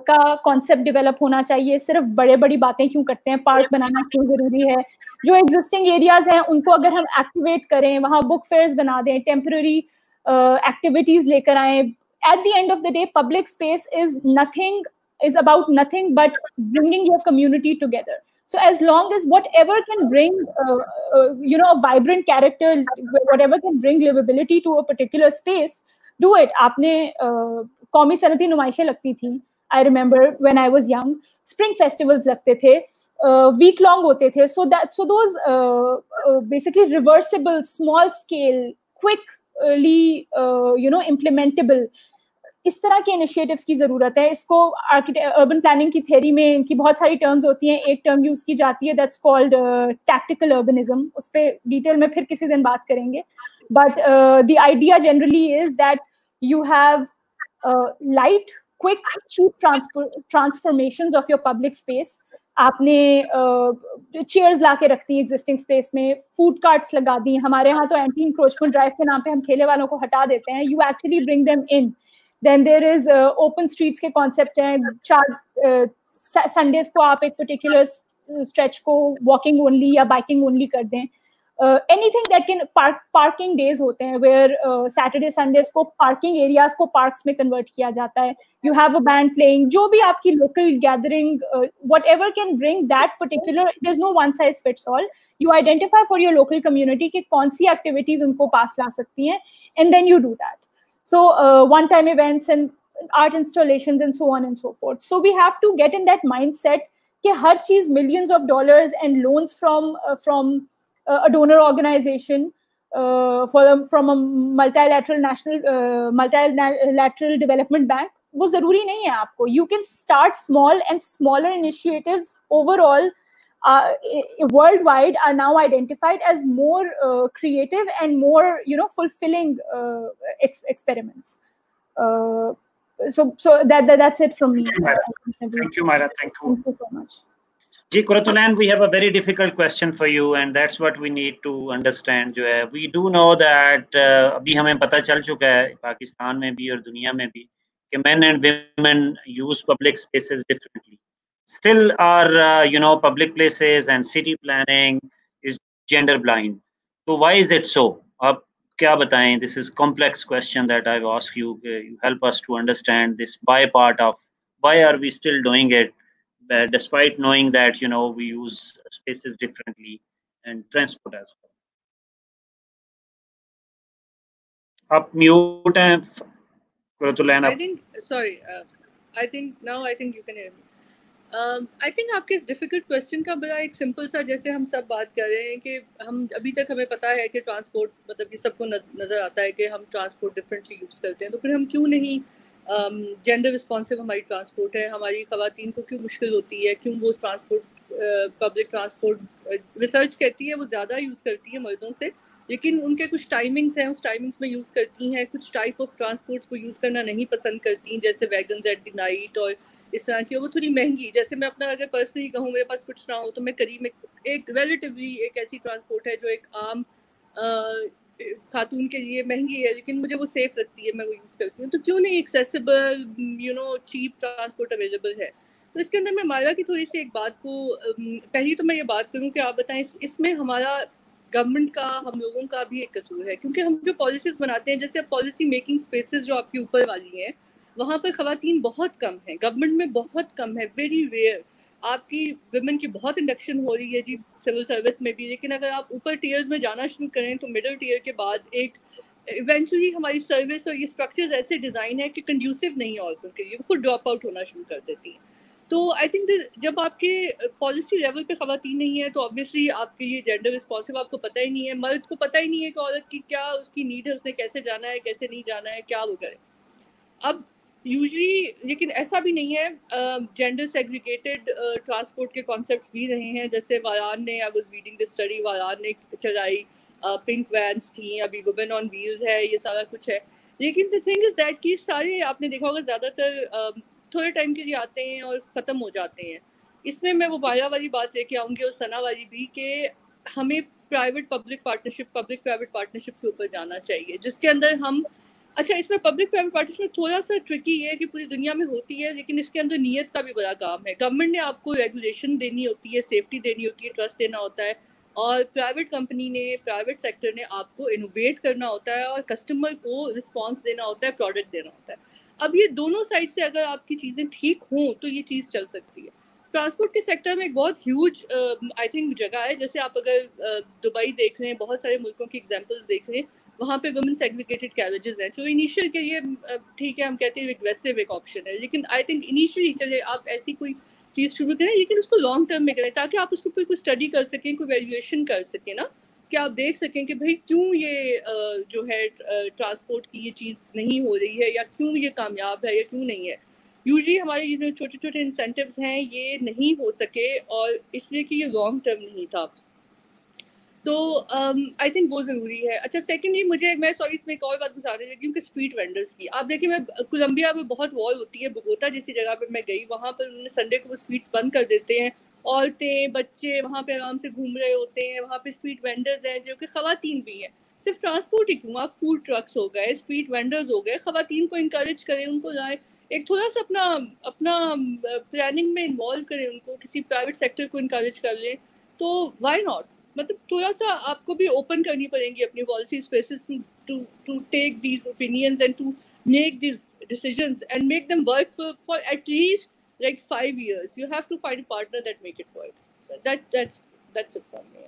B: کا کانسیپٹ ڈیولپ ہونا چاہیے. صرف بڑے بڑی باتیں کیوں کرتے ہیں, پارک بنانا کیوں ضروری ہے. جو ایگزسٹنگ ایریاز ہیں ان کو اگر ہم ایکٹیویٹ کریں, وہاں بک فیئرز بنا دیں, ٹیمپرری ایکٹیویٹیز لے کر آئیں. At the end of the day, public space is about nothing but bringing your community together. So as long as whatever can bring a vibrant character, whatever can bring livability to a particular space, do it. Aapne قومی صنعتی نمائشیں لگتی تھیں. I remember when I was young, spring festivals لگتے تھے, week long ہوتے تھے. So those basically reversible, small scale, quickly implementable اس طرح کے انیشیٹوز کی ضرورت ہے. اس کو اربن پلاننگ کی تھیوری میں ان کی بہت ساری ٹرمز ہوتی ہیں. ایک ٹرم یوز کی جاتی ہے دیٹس کالڈ ٹیکٹیکل اربنزم. اس پہ ڈیٹیل میں پھر کسی دن بات کریں گے. But the idea generally is that you have light, quick, cheap transformations of your public space. آپ نے چیئرز لا کے رکھتی ہیں ایگزسٹنگ اسپیس میں, فوڈ کارٹس لگا دی. ہمارے یہاں تو اینٹی انکروچمنٹ ڈرائیو کے نام پہ ہم ٹھیلے والوں کو ہٹا دیتے ہیں. You actually bring them in. Then there is open streets کے concept ہیں. Sundays کو آپ ایک particular stretch کو walking only یا biking only کر دیں. Anything that can parking days ہوتے ہیں where Saturday Sundays کو parking areas کو parks میں convert کیا جاتا ہے. You have a band playing. جو بھی آپ کی local gathering, whatever can bring that particular, there's no one size fits all. You identify for your local community کہ کون سی activities ان کو پاس لا سکتی ہیں and then you do that. So one-time events and art installations and so on and so forth. So we have to get in that mindset کہ ہر چیز millions of dollars and loans from a donor organization, from a multilateral development bank, وہ ضروری نہیں ہے آپ کو. You can start small, and smaller initiatives overall worldwide are now identified as more creative and more fulfilling experiments. So that's it from me.
A: Thank you, Myra. Thank
B: you so much.
A: Ji Qurratullain, we have a very difficult question for you, and that's what we need to understand. جو ہے we do know that ابھی ہمیں پتہ چل چکا ہے پاکستان میں بھی اور دنیا میں بھی کہ men and women use public spaces differently. Still our public places and city planning is gender blind. So why is it so? Aap kya batayein? This is complex question that I've asked you. You help us to understand this why part of why are we still doing it despite knowing that we use spaces differently and transport as well. Up mute hain Qurratullain.
F: I think now you can hear me. I think آپ کے اس difficult question کا بڑا ایک simple سا, جیسے ہم سب بات کر رہے ہیں کہ ہم ابھی تک ہمیں پتہ ہے کہ ٹرانسپورٹ, مطلب کہ سب کو نظر آتا ہے کہ ہم ٹرانسپورٹ ڈفرینٹلی یوز کرتے ہیں, تو پھر ہم کیوں نہیں جینڈر رسپانسو ہماری ٹرانسپورٹ ہے, ہماری خواتین کو کیوں مشکل ہوتی ہے, کیوں وہ ٹرانسپورٹ پبلک ٹرانسپورٹ ریسرچ کہتی ہے وہ زیادہ یوز کرتی ہے مردوں سے, لیکن ان کے کچھ ٹائمنگس ہیں, اس ٹائمنگس میں یوز کرتی ہیں. کچھ ٹائپ آف ٹرانسپورٹس کو یوز کرنا نہیں پسند کرتی ہیں, جیسے ویگنز ایٹ دی نائٹ اور اس طرح کی, وہ تھوڑی مہنگی. جیسے میں اپنا اگر پرسنلی کہوں, میرے پاس کچھ نہ ہو تو میں قریب میں ایک ریلیٹیولی ایک ایسی ٹرانسپورٹ ہے جو ایک عام خاتون کے لیے مہنگی ہے لیکن مجھے وہ سیف لگتی ہے, میں وہ یوز کرتی ہوں. تو کیوں نہیں ایکسیسیبل چیپ ٹرانسپورٹ اویلیبل ہے. تو اس کے اندر میں مائرا کی تھوڑی سی ایک بات کو, پہلی تو میں یہ بات کروں کہ آپ بتائیں اس میں ہمارا گورنمنٹ کا, ہم لوگوں کا بھی ایک قصور ہے, کیونکہ ہم جو پالیسیز بناتے ہیں, جیسے پالیسی میکنگ اسپیسیز جو آپ کے اوپر والی ہیں, وہاں پر خواتین بہت کم ہیں, گورنمنٹ میں بہت کم ہے, ویری ریئر. آپ کی ویمن کی بہت انڈکشن ہو رہی ہے جی سول سروس میں بھی, لیکن اگر آپ اوپر ٹیئرز میں جانا شروع کریں تو مڈل ٹیئر کے بعد ایک ایونچولی ہماری سروس اور یہ اسٹرکچرز ایسے ڈیزائن ہے کہ کنڈیوسو نہیں عورتوں کے لیے، وہ خود ڈراپ آؤٹ ہونا شروع کر دیتی ہیں. تو آئی تھنک جب آپ کے پالیسی لیول پہ خواتین نہیں ہیں تو آبویسلی آپ کے یہ جینڈر رسپانسو آپ کو پتہ ہی نہیں ہے، مرد کو پتہ ہی نہیں ہے کہ عورت کی کیا اس کی نیڈ ہے، اس نے کیسے جانا ہے کیسے نہیں جانا ہے، کیا وہ کرے. اب یوزلی لیکن ایسا بھی نہیں ہے، جینڈر سیگریگیٹڈ ٹرانسپورٹ کے کانسیپٹس بھی رہے ہیں، جیسے واران نے I was reading this study, Warren نے چلائی پنک وینس تھیں، ابھی وومن آن ویلز ہے، یہ سارا کچھ ہے. لیکن the thing is that کہ سارے آپ نے دیکھا ہوگا زیادہ تر تھوڑے ٹائم کے لیے آتے ہیں اور ختم ہو جاتے ہیں. اس میں وہ بایا والی بات لے کے آؤں گی اور ثنا والی بھی، کہ ہمیں پرائیویٹ پبلک پارٹنرشپ کے اوپر جانا چاہیے، جس کے اندر ہم اچھا اس میں پبلک پرائیویٹ پارٹنرشپ تھوڑا سا ٹرکی یہ ہے کہ پوری دنیا میں ہوتی ہے، لیکن اس کے اندر نیت کا بھی بڑا کام ہے. گورنمنٹ نے آپ کو ریگولیشن دینی ہوتی ہے، سیفٹی دینی ہوتی ہے، ٹرسٹ دینا ہوتا ہے، اور پرائیویٹ کمپنی نے، پرائیویٹ سیکٹر نے آپ کو انوویٹ کرنا ہوتا ہے اور کسٹمر کو رسپانس دینا ہوتا ہے، پروڈکٹ دینا ہوتا ہے. اب یہ دونوں سائڈ سے اگر آپ کی چیزیں ٹھیک ہوں تو یہ چیز چل سکتی ہے. ٹرانسپورٹ کے سیکٹر میں ایک بہت ہیوج آئی تھنک جگہ ہے، جیسے آپ اگر دبئی دیکھ رہے ہیں، بہت سارے ملکوں کی ایگزامپلس دیکھ رہے ہیں، وہاں پہ وومن سیگریگیٹڈ کیریجز ہیں. جو انیشیل کے لیے ٹھیک ہے، ہم کہتے ہیں ریگریسو ایک آپشن ہے، لیکن آئی تھنک انیشیلی چلے آپ ایسی کوئی چیز شروع کریں، لیکن اس کو لانگ ٹرم میں کریں تاکہ آپ اس کے اوپر کوئی اسٹڈی کر سکیں، کوئی ویلیویشن کر سکیں نا، کہ آپ دیکھ سکیں کہ بھائی کیوں یہ جو ہے ٹرانسپورٹ کی یہ چیز نہیں ہو رہی ہے، یا کیوں یہ کامیاب ہے یا کیوں نہیں ہے. یوزلی ہمارے یہ جو چھوٹے چھوٹے انسینٹیوز ہیں یہ نہیں ہو سکے، اور اس لیے کہ یہ لانگ ٹرم نہیں تھا. تو آئی تھنک وہ ضروری ہے. اچھا سیکنڈلی میں سوری اس میں ایک اور بات بتانے لگی ہوں کہ اسٹریٹ وینڈرس کی. آپ دیکھیں میں کولمبیا میں بہت وار ہوتی ہے، بوگوتا جیسی جگہ پہ میں گئی، وہاں پر انہوں نے سنڈے کو وہ اسٹریٹس بند کر دیتے ہیں، عورتیں بچے وہاں پہ آرام سے گھوم رہے ہوتے ہیں. وہاں پہ اسٹریٹ وینڈرز ہیں جو کہ خواتین بھی ہیں. صرف ٹرانسپورٹ ہی کیوں، آپ فوڈ ٹرکس ہو گئے، اسٹریٹ وینڈرز ہو گئے، خواتین کو انکریج کریں، ان کو لائیں، ایک تھوڑا سا اپنا پلاننگ میں انوالو کریں، ان کو کسی پرائیویٹ سیکٹر کو انکریج کر لیں، تو وائی ناٹ. مطلب تھوڑا سا آپ کو بھی اوپن کرنی پڑیں گی اپنی policy spaces to take these opinions and to make these decisions and make them work for at least like 5 years. You have to find a partner that make it work. That's it for me.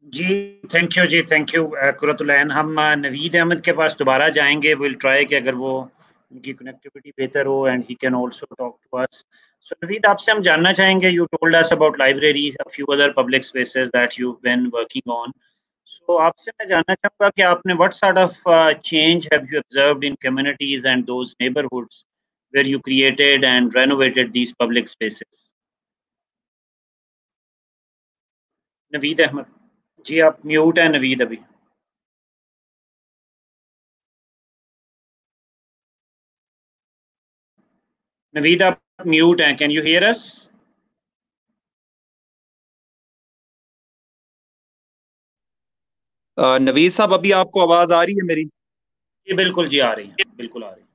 A: جی thank you Qurat العین. ہم نوید احمد کے پاس دوبارہ جائیں گے. Well try کہ اگر وہ ان کی کنیکٹیوٹی بہتر ہو and he can also talk to us. So Naveed آپ سے ہم جاننا چاہیں گے، you told us about libraries, a few other public spaces that you've been working on. So آپ سے میں جاننا چاہوں گا کہ آپ نے what sort of change have you observed in communities and those neighborhoods where you created and renovated these public spaces? نوید احمد جی آپ mute ہیں نوید ابھی. نوید آپ میوٹ ہیں، کین یو ہیئر اس؟
C: نوید صاحب ابھی آپ کو آواز آ رہی ہے میری؟
A: جی بالکل، جی آ رہی ہے، بالکل آ رہی ہے.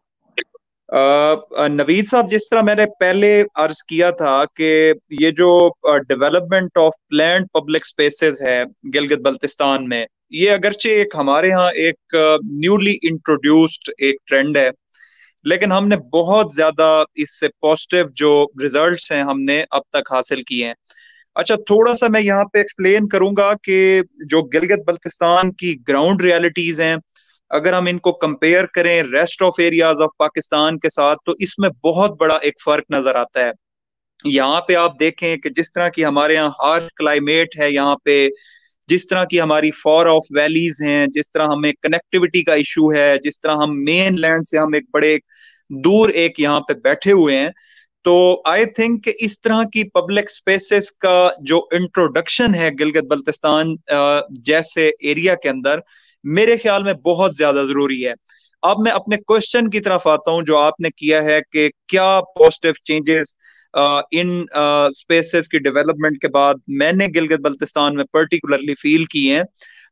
C: نوید صاحب جس طرح میں نے پہلے عرض کیا تھا کہ یہ جو development of planned public spaces ہے گلگت بلتستان میں، یہ اگرچہ ایک ہمارے ہاں ایک نیولی انٹروڈیوسڈ ایک ٹرینڈ ہے، لیکن ہم نے بہت زیادہ اس سے پازیٹیو جو ریزلٹس ہیں ہم نے اب تک حاصل کیے ہیں. اچھا تھوڑا سا میں یہاں پہ ایکسپلین کروں گا کہ جو گلگت بلتستان کی گراؤنڈ ریالٹیز ہیں، اگر ہم ان کو کمپیئر کریں rest of areas of Pakistan کے ساتھ تو اس میں بہت بڑا ایک فرق نظر آتا ہے. یہاں پہ آپ دیکھیں کہ جس طرح کی ہمارے یہاں ہارش کلائمیٹ ہے، یہاں پہ جس طرح کی ہماری فار آف ویلیز ہیں، جس طرح ہمیں کنیکٹیوٹی کا ایشو ہے، جس طرح ہم مین لینڈ سے ہم ایک بڑے دور ایک یہاں پہ بیٹھے ہوئے ہیں، تو آئی تھنک کہ اس طرح کی پبلک سپیسز کا جو انٹروڈکشن ہے گلگت بلتستان جیسے ایریا کے اندر میرے خیال میں بہت زیادہ ضروری ہے. اب میں اپنے کوشچن کی طرف آتا ہوں جو آپ نے کیا ہے کہ کیا پازیٹیو چینجز ان سپیسز کی ڈیولپمنٹ کے بعد میں نے گلگت بلتستان میں پرٹیکولرلی فیل کی ہیں.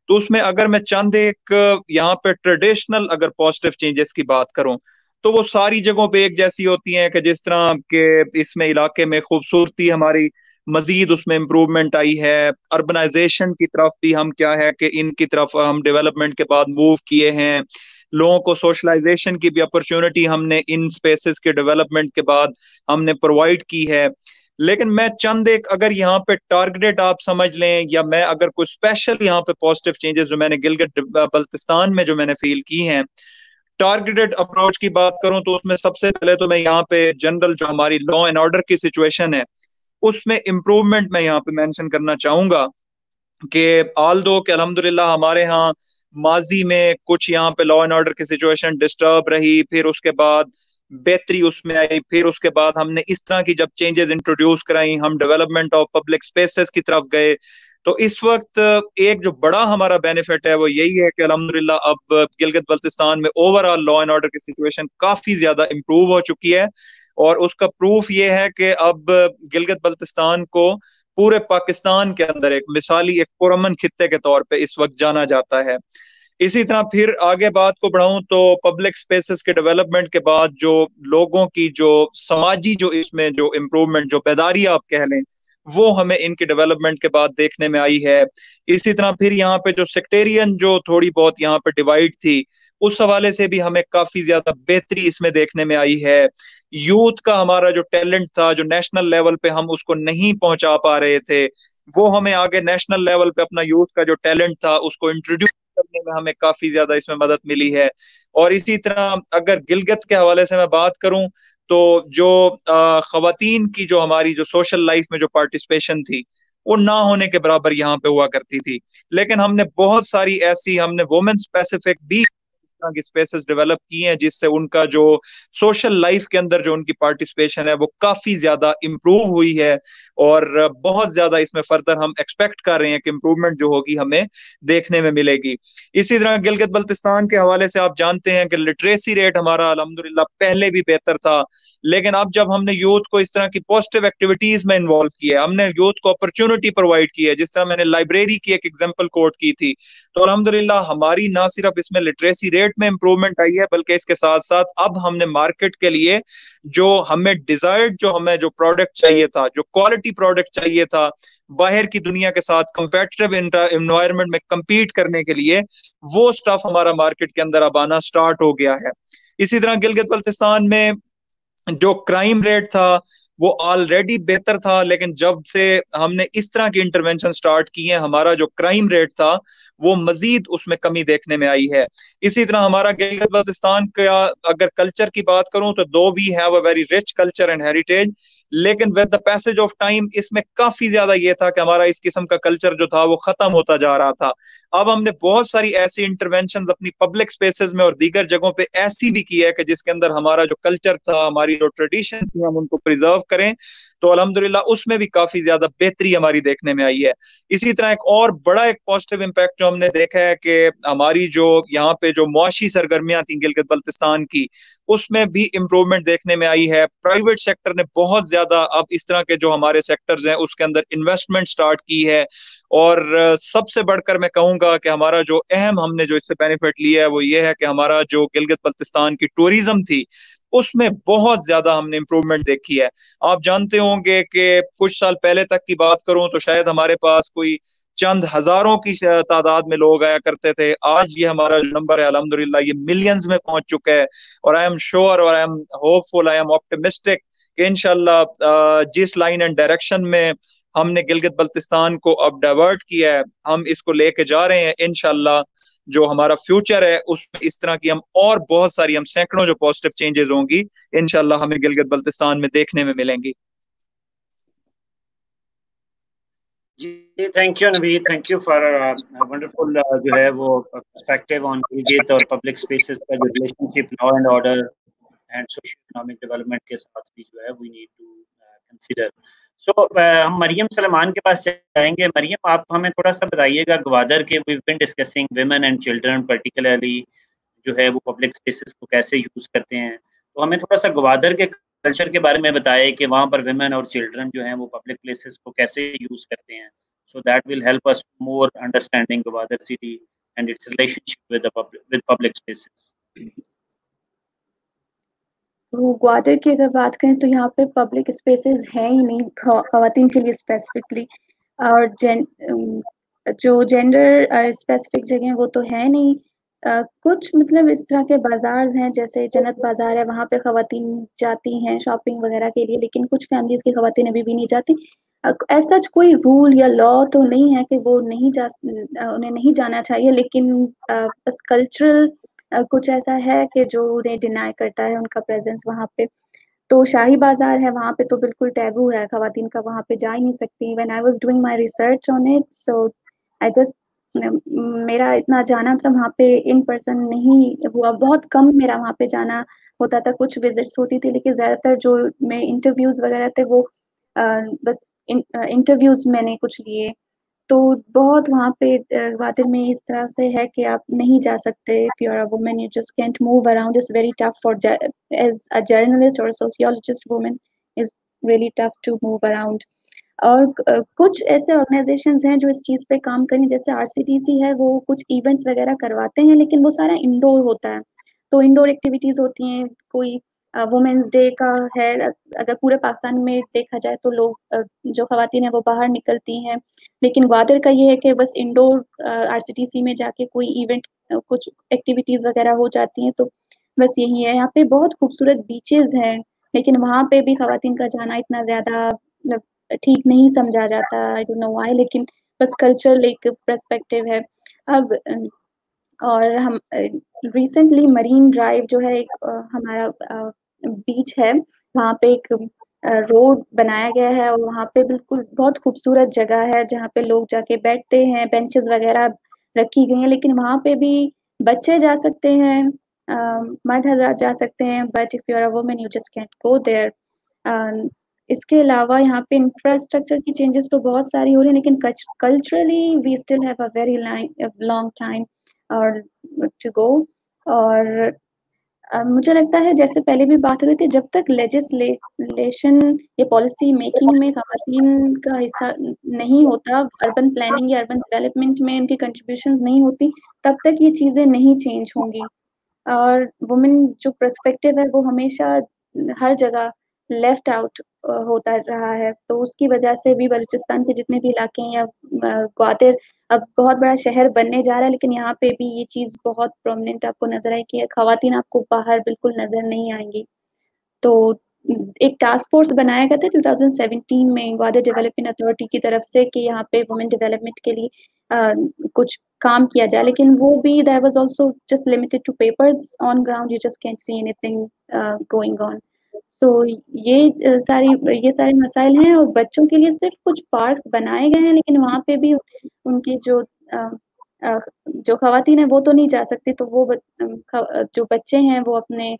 C: تو اس میں اگر میں چند ایک یہاں پہ ٹریڈیشنل اگر پازیٹیو چینجز کی بات کروں تو وہ ساری جگہوں پہ ایک جیسی ہوتی ہیں کہ جس طرح کہ اس میں علاقے میں خوبصورتی ہماری مزید اس میں امپروومنٹ آئی ہے. اربنائزیشن کی طرف بھی ہم کیا ہے کہ ان کی طرف ہم ڈیولپمنٹ کے بعد موو کیے ہیں. لوگوں کو سوشلائزیشن کی بھی اپرچونٹی ہم نے ان سپیسز کے ڈیولپمنٹ کے بعد ہم نے پرووائڈ کی ہے. لیکن میں چند ایک اگر یہاں پہ ٹارگیٹ آپ سمجھ لیں یا میں اگر کوئی اسپیشل یہاں پہ پازیٹیو چینجز جو میں نے گلگت بلتستان میں جو میں نے فیل کی ہیں ٹارگیٹڈ اپروچ کی بات کروں تو اس میں سب سے پہلے تو میں یہاں پہ جنرل جو ہماری لا اینڈ آرڈر کی سچویشن ہے اس میں امپروومنٹ میں یہاں پہ مینشن کرنا چاہوں گا کہ آلدو کہ الحمدللہ ہمارے ہاں ماضی میں کچھ یہاں پہ لا اینڈ آرڈر کی سچویشن ڈسٹرب رہی، پھر اس کے بعد بہتری اس میں آئی، پھر اس کے بعد ہم نے اس طرح کی جب چینجز انٹروڈیوس کرائی، ہم ڈیولپمنٹ آف پبلک اسپیسز کی طرف گئے، تو اس وقت ایک جو بڑا ہمارا بینیفٹ ہے وہ یہی ہے کہ الحمدللہ اب گلگت بلتستان میں over all law and order کی سچویشن کافی زیادہ امپروو ہو چکی ہے، اور اس کا پروف یہ ہے کہ اب گلگت بلتستان کو پورے پاکستان کے اندر ایک مثالی ایک پرامن خطے کے طور پہ اس وقت جانا جاتا ہے۔ اسی طرح پھر آگے بات کو بڑھاؤں تو پبلک سپیسز کے ڈیولپمنٹ کے بعد جو لوگوں کی جو سماجی جو اس میں جو امپروومنٹ جو بیداری آپ کہہ لیں وہ ہمیں ان کی ڈیولپمنٹ کے بعد دیکھنے میں آئی ہے۔ اسی طرح پھر یہاں پہ جو سیکٹیرین جو تھوڑی بہت یہاں پہ ڈیوائیڈ تھی اس حوالے سے بھی ہمیں کافی زیادہ بہتری اس میں دیکھنے میں آئی ہے۔ یوتھ کا ہمارا جو ٹیلنٹ تھا جو نیشنل لیول پہ ہم اس کو نہیں پہنچا پا رہے تھے وہ ہمیں آگے نیشنل لیول پہ اپنا یوتھ کا جو ٹیلنٹ تھا اس کو انٹروڈیوس کرنے میں ہمیں کافی زیادہ اس میں مدد ملی ہے۔ اور اسی طرح اگر گلگت کے حوالے سے میں بات کروں تو جو خواتین کی جو ہماری جو سوشل لائف میں جو پارٹیسپیشن تھی وہ نہ ہونے کے برابر یہاں پہ ہوا کرتی تھی، لیکن ہم نے بہت ساری ایسی ہم نے وومن اسپیسیفک بھی کی اسپیسز ڈیولپ کی ہیں جس سے ان کا جو سوشل لائف کے اندر جو ان کی پارٹیسپیشن ہے وہ کافی زیادہ امپروو ہوئی ہے، اور بہت زیادہ اس میں فردر ہم ایکسپیکٹ کر رہے ہیں کہ امپروومنٹ جو ہوگی ہمیں دیکھنے میں ملے گی۔ اسی طرح گلگت بلتستان کے حوالے سے آپ جانتے ہیں کہ لٹریسی ریٹ ہمارا الحمدللہ پہلے بھی بہتر تھا، لیکن اب جب ہم نے یوتھ کو اس طرح کی پازیٹیو ایکٹیویٹیز میں انوالو کیا ہے، ہم نے یوتھ کو اپرچونٹی پرووائڈ کی ہے، جس طرح میں نے لائبریری کی ایک ایگزامپل کوٹ کی تھی، تو الحمدللہ ہماری نہ صرف اس میں لٹریسی ریٹ میں امپروومنٹ آئی ہے بلکہ اس کے ساتھ ساتھ اب ہم نے مارکیٹ کے لیے جو ہمیں ڈیزائرڈ جو ہمیں جو پروڈکٹ چاہیے تھا جو کوالٹی پروڈکٹ چاہیے تھا باہر کی دنیا کے ساتھ کمپیٹیٹو انوائرمنٹ میں کمپیٹ کرنے کے لیے وہ سٹاف ہمارا مارکیٹ کے اندر اب آنا سٹارٹ ہو گیا ہے۔ اسی طرح گلگت بلتستان میں جو کرائم ریٹ تھا وہ آلریڈی بہتر تھا، لیکن جب سے ہم نے اس طرح کی انٹرونشن سٹارٹ کی ہیں ہمارا جو کرائم ریٹ تھا وہ مزید اس میں کمی دیکھنے میں آئی ہے۔ اسی طرح ہمارا گلگت بلتستان کا اگر کلچر کی بات کروں تو دو we have a very rich culture and heritage, لیکن with the passage of time اس میں کافی زیادہ یہ تھا کہ ہمارا اس قسم کا کلچر جو تھا وہ ختم ہوتا جا رہا تھا۔ اب ہم نے بہت ساری ایسی انٹرونشنز اپنی پبلک سپیسز میں اور دیگر جگہوں پہ ایسی بھی کی ہے کہ جس کے اندر ہمارا جو کلچر تھا ہماری جو ٹریڈیشنز تھی ہم ان کو پریزرو کریں، تو الحمدللہ اس میں بھی کافی زیادہ بہتری ہماری دیکھنے میں آئی ہے۔ اسی طرح ایک اور بڑا ایک پازیٹیو امپیکٹ جو ہم نے دیکھا ہے کہ ہماری جو یہاں پہ جو معاشی سرگرمیاں تھیں گلگت بلتستان کی اس میں بھی امپروومنٹ دیکھنے میں آئی ہے۔ پرائیویٹ سیکٹر نے بہت زیادہ اب اس طرح کے جو ہمارے سیکٹرز ہیں اس کے اندر انویسٹمنٹ سٹارٹ کی ہے، اور سب سے بڑھ کر میں کہوں گا کہ ہمارا جو اہم ہم نے جو اس سے بینیفٹ لیا ہے وہ یہ ہے کہ ہمارا جو گلگت بلتستان کی ٹوریزم تھی اس میں بہت زیادہ ہم نے امپروومنٹ دیکھی ہے۔ آپ جانتے ہوں گے کہ کچھ سال پہلے تک کی بات کروں تو شاید ہمارے پاس کوئی چند ہزاروں کی تعداد میں لوگ آیا کرتے تھے، آج یہ ہمارا جو نمبر ہے الحمدللہ یہ ملینز میں پہنچ چکا ہے، اور آئی ایم شیور اور I am hopeful I am optimistic کہ انشاءاللہ جس لائن اینڈ ڈائریکشن میں ہم نے گلگت بلتستان کو اب ڈائیورٹ کیا ہے ہم اس کو لے کے جا رہے ہیں، انشاءاللہ جو ہمارا فیوچر ہے اس میں اس طرح کی ہم اور بہت ساری ہم سینکڑوں جو پازیٹیو چینجز ہوں گی انشاءاللہ ہمیں گلگت بلتستان میں دیکھنے میں ملیں گی۔
A: جی thank you Naveed, thank you for wonderful جو ہے وہ پرسپیکٹیو آن گلگت اور پبلک اسپیسز کا جو relation ship law and order and social economic development کے ساتھ بھی جو ہے وی نیڈ ٹو کنسیڈر۔ سو ہم مریم سلمان کے پاس جائیں گے۔ مریم آپ ہمیں تھوڑا سا بتائیے گا گوادر کے we've been discussing women and children particularly جو ہے وہ پبلک اسپیسز کو کیسے یوز کرتے ہیں، تو ہمیں تھوڑا سا گوادر کے کلچر کے بارے میں بتائے کہ وہاں پر ویمن اور چلڈرن جو ہیں وہ پبلک پلیسز کو کیسے یوز کرتے ہیں، so that will help us more understanding Gwadar city and its relationship with public spaces.
G: تو گوادر کی اگر بات کریں تو یہاں پہ پبلک اسپیسز ہیں ہی نہیں خواتین کے لیے اسپیسیفکلی، اور جو جینڈر اسپیسیفک جگہیں وہ تو ہے نہیں، کچھ مطلب اس طرح کے بازار ہیں جیسے جنت بازار ہے، وہاں پہ خواتین جاتی ہیں شاپنگ وغیرہ کے لیے، لیکن کچھ فیملیز کی خواتین ابھی بھی نہیں جاتی. ایسا کوئی رول یا لا تو نہیں ہے کہ وہ نہیں انہیں نہیں جانا چاہیے، لیکن بس کلچرل کچھ ایسا ہے کہ جو انہیں ڈینائی کرتا ہے ان کا پریزنس وہاں پہ. تو شاہی بازار ہے، وہاں پہ تو بالکل ٹیبو ہے، خواتین کا وہاں پہ جا ہی نہیں سکتی. When I was doing my research on it, so I just میرا اتنا جانا تھا وہاں پہ ان پرسن نہیں ہوا، بہت کم میرا وہاں پہ جانا ہوتا تھا. کچھ وزٹس ہوتی تھی، لیکن زیادہ تر جو میں انٹرویوز وغیرہ تھے وہ بس انٹرویوز میں نے کچھ لیے. تو بہت وہاں پہ گوادر میں اس طرح سے ہے کہ آپ نہیں جا سکتے. if you're a woman you just can't move around. It's very tough for as a journalist or a sociologist woman is really tough to move around. اور کچھ ایسے آرگنائزیشنز ہیں جو اس چیز پہ کام کریں، جیسے RCTC ہے، وہ کچھ ایونٹس وغیرہ کرواتے ہیں لیکن وہ سارا انڈور ہوتا ہے. تو انڈور ایکٹیویٹیز ہوتی ہیں، کوئی وومنس ڈے کا ہے، اگر پورے پاکستان میں دیکھا جائے تو لوگ جو خواتین ہیں وہ باہر نکلتی ہیں، لیکن گوادر کا یہ ہے کہ بس انڈور RCTC میں جا کے کوئی ایونٹ کچھ ایکٹیویٹیز وغیرہ ہو جاتی ہیں. تو بس یہی ہے. یہاں پہ بہت خوبصورت بیچز ہیں، لیکن وہاں پہ بھی خواتین کا جانا اتنا زیادہ ٹھیک نہیں سمجھا جاتا. I don't know why، لیکن بس کلچرل ایک پرسپیکٹو ہے. اب اور ہم ریسنٹلی مرین ڈرائیو جو ہے ایک ہمارا بیچ ہے، وہاں پہ ایک روڈ بنایا گیا ہے اور وہاں پہ بالکل بہت خوبصورت جگہ ہے جہاں پہ لوگ جا کے بیٹھتے ہیں، بینچز وغیرہ رکھی گئی ہیں. لیکن وہاں پہ بھی بچے جا سکتے ہیں، مرد حضرات جا سکتے ہیں، but if you are a woman you just can't go there. اس کے علاوہ یہاں پہ انفراسٹرکچر کی چینجز تو بہت ساری ہو رہی ہیں، لیکن culturally we still have a very long time اور ٹو گو. اور مجھے لگتا ہے جیسے پہلے بھی بات ہو رہی تھی، جب تک لیجسلیشن یا پالیسی میکنگ میں خواتین کا حصہ نہیں ہوتا، اربن پلاننگ یا اربن ڈیولپمنٹ میں ان کی کنٹریبیوشنز نہیں ہوتی، تب تک یہ چیزیں نہیں چینج ہوں گی. اور وومن جو پرسپیکٹو ہے وہ ہمیشہ ہر جگہ لیفٹ آؤٹ ہوتا رہا ہے. تو اس کی وجہ سے بھی بلوچستان کے جتنے بھی علاقے ہیں یا گوادر اب بہت بڑا شہر بننے جا رہا ہے، لیکن یہاں پہ بھی یہ چیز بہت پرومیننٹ آپ کو نظر آئے کہ خواتین آپ کو باہر بالکل نظر نہیں آئیں گی. تو ایک ٹاسک فورس بنایا گیا تھا 2017 میں گوادر ڈیولپمنٹ اتھارٹی کی طرف سے کہ یہاں پہ وومن ڈیولپمنٹ کے لیے کچھ کام کیا جائے، لیکن وہ بھی that was also just limited to papers on ground. You just can't see anything going on. تو یہ سارے مسائل ہیں. اور بچوں کے لیے صرف کچھ پارکس بنائے گئے ہیں، لیکن وہاں پہ بھی ان کی جو خواتین ہیں وہ تو نہیں جا سکتی. تو وہ جو بچے ہیں وہ اپنے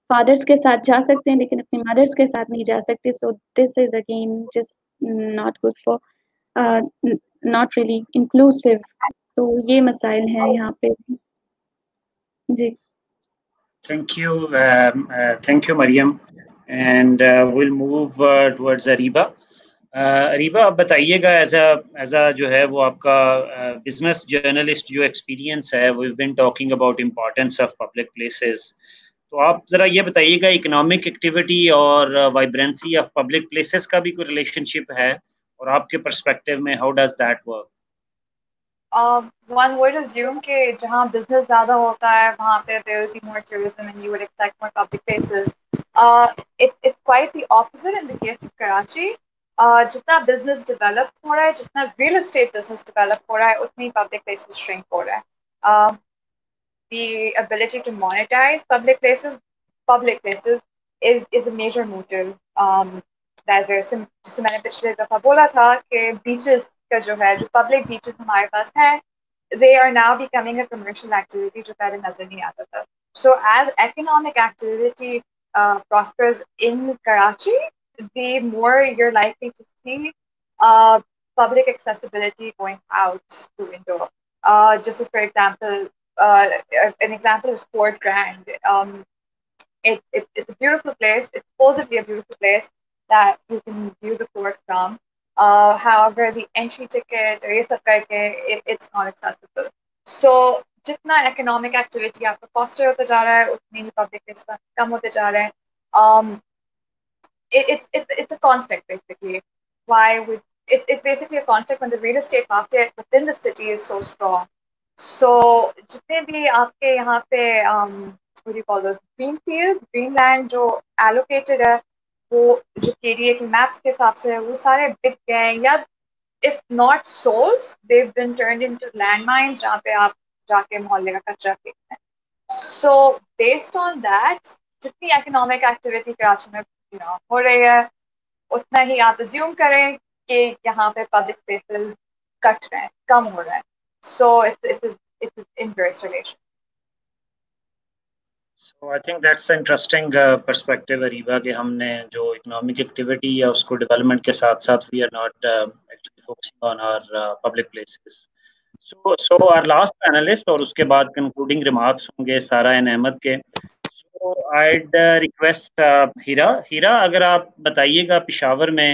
G: فادرس کے ساتھ جا سکتے ہیں، لیکن اپنی مدرس کے ساتھ نہیں جا سکتے. So this is again just not good for not really inclusive. تو یہ مسائل ہیں یہاں پہ. جی
A: Thank you, Mariam. And we'll move towards Ariba. Ariba, آپ بتائیے گا ایز اے جو ہے وہ آپ کا بزنس جرنلسٹ جو ایکسپیرینس ہے، we've been talking about importance of public places. تو آپ ذرا یہ بتائیے گا اکنامک ایکٹیویٹی اور وائبرنسی آف پبلک پلیسز کا بھی کوئی ریلیشن شپ ہے، اور آپ کے پرسپیکٹو میں how does that work?
H: One would assume کہ جہاں business زیادہ ہوتا ہے وہاں پہ there will be more tourism and you would expect more public places. It's quite the opposite in the case of Karachi. جتنا business develop ہو رہا ہے، جتنا real estate business develop ہو رہا ہے، اتنی public places shrink ہو رہا ہے. The ability to monetize public places is a major motive. جسے میں نے پچھلے دفعہ بولا تھا کہ بیچز کا جو ہے، جو پبلک بیچز ہمارے پاس ہیں، they are now becoming a commercial activity جو پہلے نظر نہیں آتا تھا. So as economic activity prospers in Karachi, the more you're likely to see public accessibility going out the window. Just for example, an example is Fort Grand. It's a beautiful place. It's supposedly a beautiful place that you can view the fort from. However, the entry ticket or یہ سب کر کے it's not accessible. So جتنا economic activity آپ کا foster ہوتا جا رہا ہے، اتنی ہی public places کم ہوتے جا رہے ہیں. It's a conflict basically. It's basically a conflict when the real estate market within the city is so strong. So جتنے بھی آپ کے یہاں پہ what do you call those green fields, green land جو allocated ہے وہ جو KDA کے maps کے حساب سے وہ سارے بک گئے یا if not sold they've been turned into landmines جہاں پہ آپ جا کے محلے کا کچرا پھینکتے ہیں. So based on that جتنی economic activity کراچی میں ہو رہی ہے اتنا ہی آپ assume کریں کہ یہاں پہ public spaces کٹ رہے ہیں, کم ہو رہے ہیں. So it's an inverse relation.
A: So I think that's an interesting perspective, Ariba, کہ ہم نے جو economic activity یا اس کو development کے ساتھ ساتھ we are not actually focusing on our public places. So our last panelist اور اس کے بعد concluding remarks ہوں گے سارا and احمد کے. So I'd request ہیرا اگر آپ بتائیے گا پشاور میں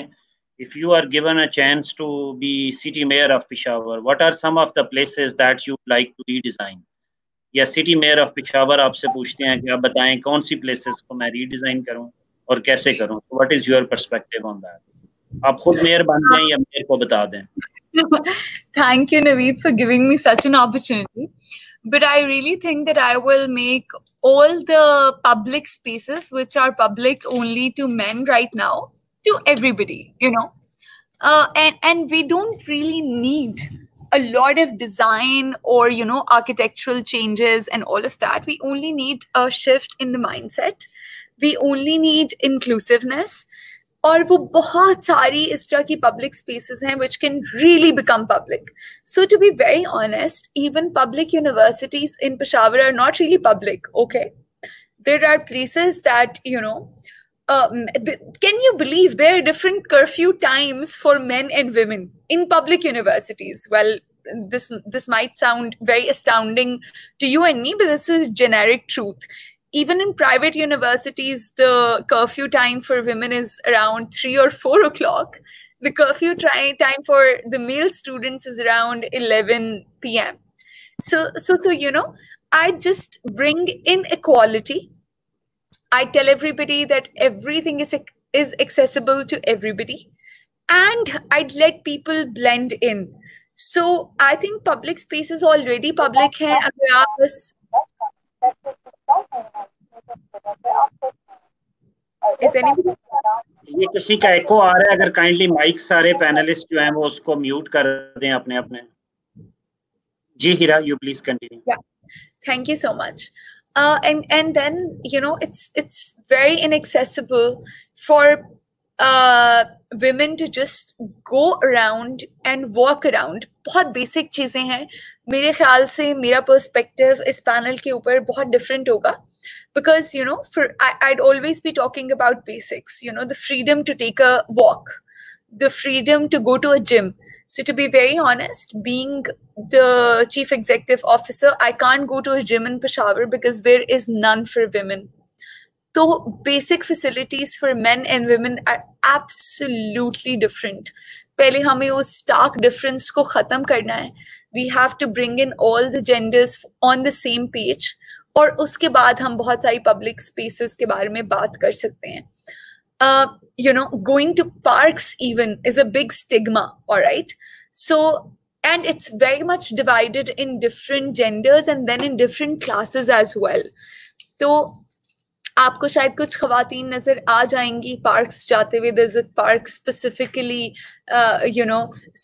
A: if you are given a chance to be city mayor of Peshawar, what are some of the places that you'd like to redesign? یا سٹی میئر آف پشاور آپ سے پوچھتے ہیں کہ آپ بتائیں کون سی پلیسز کو میں ری ڈیزائن کروں اور کیسے کروں. What is your perspective on that? آپ خود میئر بن جائیں یا میئر کو بتا دیں.
D: Thank you, Naveed, for giving me such an opportunity. But I really think that I will make all the public spaces which are public only to men right now to everybody, and we don't really need a lot of design or architectural changes and all of that. We only need a shift in the mindset. We only need inclusiveness. اور وہ بہت ساری اس طرح کی public species ہیں which can really become public. So to be very honest, even public universities in Peshawar are not really public, okay? There are places that, can you believe there are different curfew times for men and women in public universities? Well, this might sound very astounding to you and me, but this is generic truth. Even in private universities, the curfew time for women is around 3 or 4 o'clock. The curfew time for the male students is around 11 p.m. So I just bring in equality. I tell everybody that everything is accessible to everybody, and I'd let people blend in. So I think public spaces already public hai. Agar aap bas
A: یہ کسی کا eco آ رہا ہے, اگر kindly mic سارے panellist جو ہیں وہ اس کو میوٹ کر دیں اپنے اپنے. جی ہیرا, you please continue.
D: Thank you so much. And then it's very inaccessible for women to just go around and walk around. بہت بیسک چیزیں ہیں. میرے خیال سے میرا پرسپیکٹو اس پینل کے اوپر بہت ڈفرینٹ ہوگا, because I'd always be talking about basics, the freedom to take a walk, the freedom to go to a gym. So to be very honest, being the chief executive officer, I can't go to a gym in Peshawar because there is none for women. So basic facilities for men and women are absolutely different. پہلے ہمیں اس stark difference کو ختم کرنا ہے. We have to bring in all the genders on the same page. اور اس کے بعد ہم بہت ساری پبلک اسپیسیز کے بارے میں بات کر سکتے ہیں. Going to parks even is a big stigma, all right? So, and it's very much divided in different genders and then in different classes as well. تو آپ کو شاید کچھ خواتین نظر آ جائیں گی پارکس جاتے ہوئے. there's a park specifically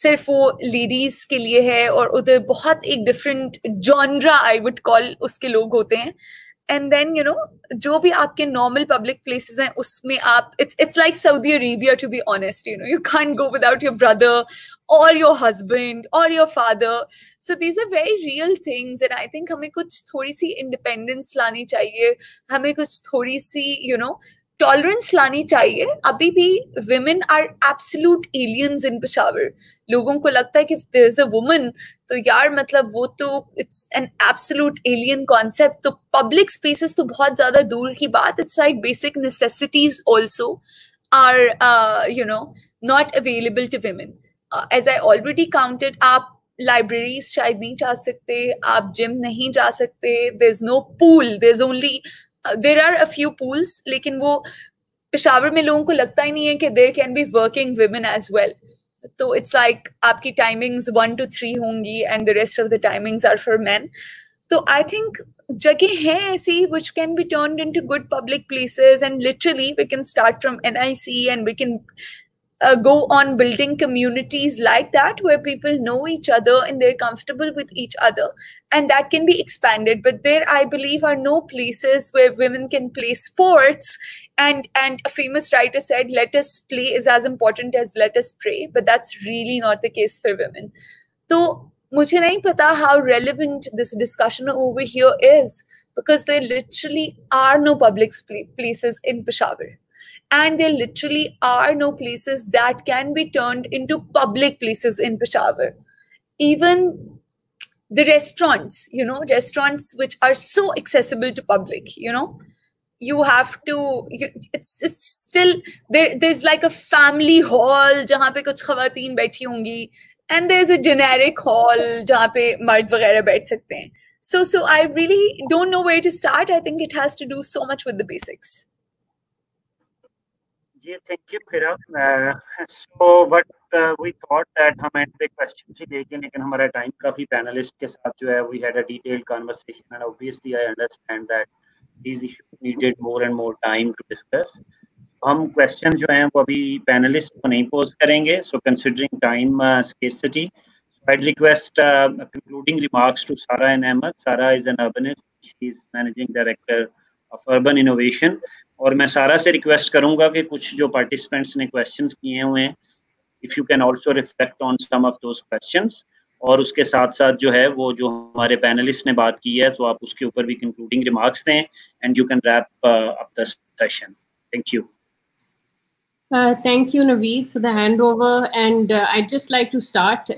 D: صرف وہ لیڈیز کے لیے ہے, اور ادھر بہت ایک ڈفرینٹ جانرا I would call اس کے لوگ ہوتے ہیں. And then جو بھی آپ کے normal public places ہیں اس میں آپ it's like Saudi Arabia, to be honest. You can't go without your brother or your husband or your father. So these are very real things, and I think ہمیں کچھ تھوڑی سی independence لانی چاہیے, ہمیں کچھ تھوڑی سی ٹالرنس لانی چاہیے. ابھی بھی women are absolute aliens in Peshawar. لوگوں کو لگتا ہے کہ if there's a woman تو یار مطلب وہ تو it's an absolute alien concept. تو public spaces تو بہت زیادہ دور کی بات. It's like basic necessities also are not available to women. As I already counted, آپ لائبریریز شاید نہیں جا سکتے, آپ جم نہیں جا سکتے, there's no pool, there are a few pools, لیکن وہ پشاور میں لوگوں کو لگتا ہی نہیں ہے کہ there can be working women as well. So it's like aapki timings 1 to 3 hongi and the rest of the timings are for men. So I think jagah hai aisi which can be turned into good public places, and literally we can start from NIC and we can go on building communities like that where people know each other and they're comfortable with each other, and that can be expanded. But there, I believe, are no places where women can play sports, and a famous writer said, let us play is as important as let us pray, but that's really not the case for women. So mujhe nahi pata how relevant this discussion over here is, because there literally are no public places in Peshawar. And there literally are no places that can be turned into public places in Peshawar. Even the restaurants, restaurants which are so accessible to public, you have to, it's still, there's like a family hall jahan pe kuch khawateen baithi hongi, and there's a generic hall jahan pe mard wagaira baith sakte hain. So I really don't know where to start. I think it has to do so much with the basics.
A: Yeah, thank you, Hira. So what we thought that हम and पे question ही लेके, लेकिन हमारा time काफी panelist के साथ जो है we had a detailed conversation, and obviously I understand that these issues needed more and more time to discuss. हम क्वेश्चन जो हैं वो अभी पैनलिस्ट को नहीं पोज करेंगे, so considering time scarcity, so I'd request concluding remarks to Sara and Ahmed. Sara is an urbanist, she is managing director of Urban Innovation. और मैं सारा से रिक्वेस्ट करूंगा कि कुछ जो पार्टिसिपेंट्स ने क्वेश्चंस किए हुए हैं, if you can also reflect on some of those questions, और उसके साथ साथ जो है वो जो हमारे पैनलिस्ट ने बात की है तो आप उसके ऊपर भी कंक्लूडिंग रिमार्क्स दें, and you can wrap up the session. Thank you.
I: Thank you, Naveed, for the handover. And I'd just like to start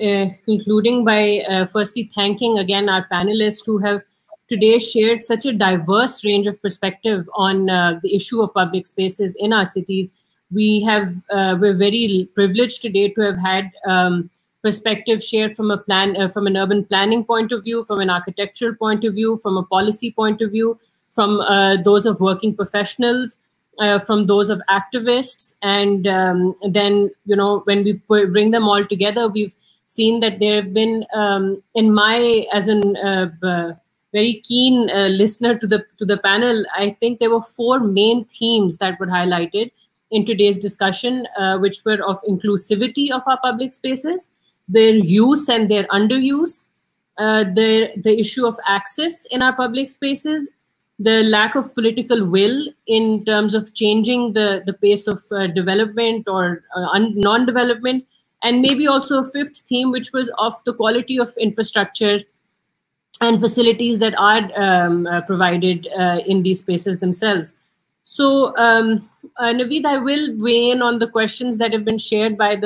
I: concluding by firstly thanking again our panelists who have today shared such a diverse range of perspective on the issue of public spaces in our cities. We're very privileged today to have had perspective shared from from an urban planning point of view, from an architectural point of view, from a policy point of view, from those of working professionals, from those of activists, and then when we bring them all together, we've seen that there have been as an very keen listener to the panel, I think there were 4 main themes that were highlighted in today's discussion, which were of inclusivity of our public spaces, their use and their underuse, the issue of access in our public spaces, the lack of political will in terms of changing the pace of development or non-development, and maybe also a 5th theme, which was of the quality of infrastructure and facilities that are provided in these spaces themselves. So, Naveed, I will weigh in on the questions that have been shared by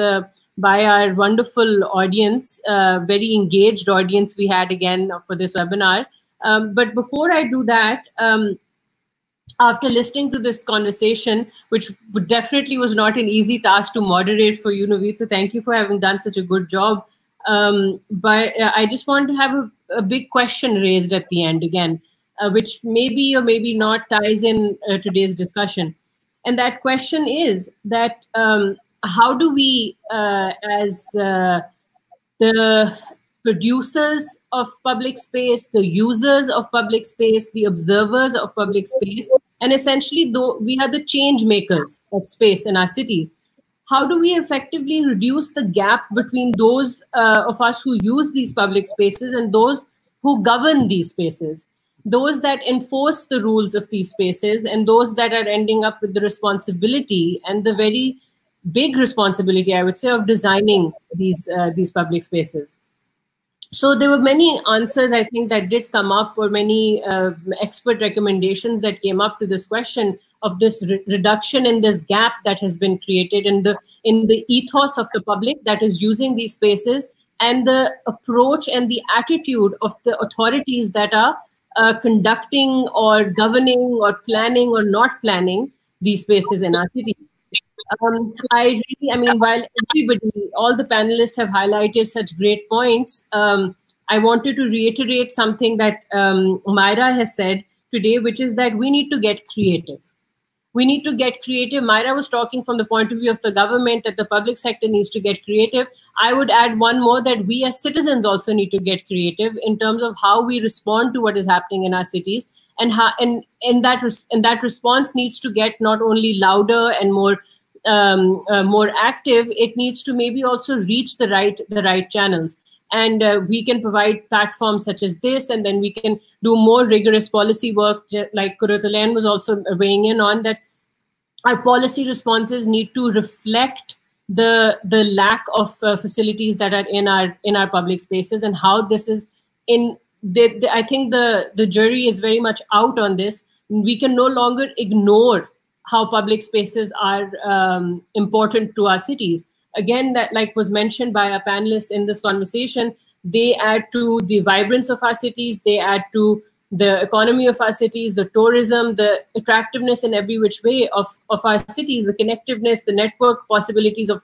I: our wonderful audience, very engaged audience we had again for this webinar. But before I do that, after listening to this conversation, which definitely was not an easy task to moderate for you, Naveed, so thank you for having done such a good job. But I just want to have a big question raised at the end again, which maybe or maybe not ties in today's discussion. And that question is that how do we, as the producers of public space, the users of public space, the observers of public space, and essentially we are the change makers of space in our cities, how do we effectively reduce the gap between those of us who use these public spaces and those who govern these spaces, those that enforce the rules of these spaces, and those that are ending up with the responsibility and the very big responsibility, I would say, of designing these public spaces? So there were many answers, I think, that did come up, or many expert recommendations that came up to this question of this reduction in this gap that has been created in the ethos of the public that is using these spaces, and the approach and the attitude of the authorities that are conducting or governing or planning or not planning these spaces in our cities. While all the panelists have highlighted such great points, I wanted to reiterate something that Myra has said today, which is that we need to get creative. We need to get creative. Myra was talking from the point of view of the government that the public sector needs to get creative. I would add one more, that we as citizens also need to get creative in terms of how we respond to what is happening in our cities, and how, and that response needs to get not only louder and more active. It needs to maybe also reach the right channels. And we can provide platforms such as this, and then we can do more rigorous policy work, like Kurratulain was also weighing in on, that our policy responses need to reflect the lack of facilities that are in our public spaces, and how this is in. I think the jury is very much out on this. We can no longer ignore how public spaces are important to our cities. Again, that, like was mentioned by our panelists in this conversation, they add to the vibrance of our cities, they add to the economy of our cities, the tourism, the attractiveness in every which way of our cities, the connectiveness, the network possibilities of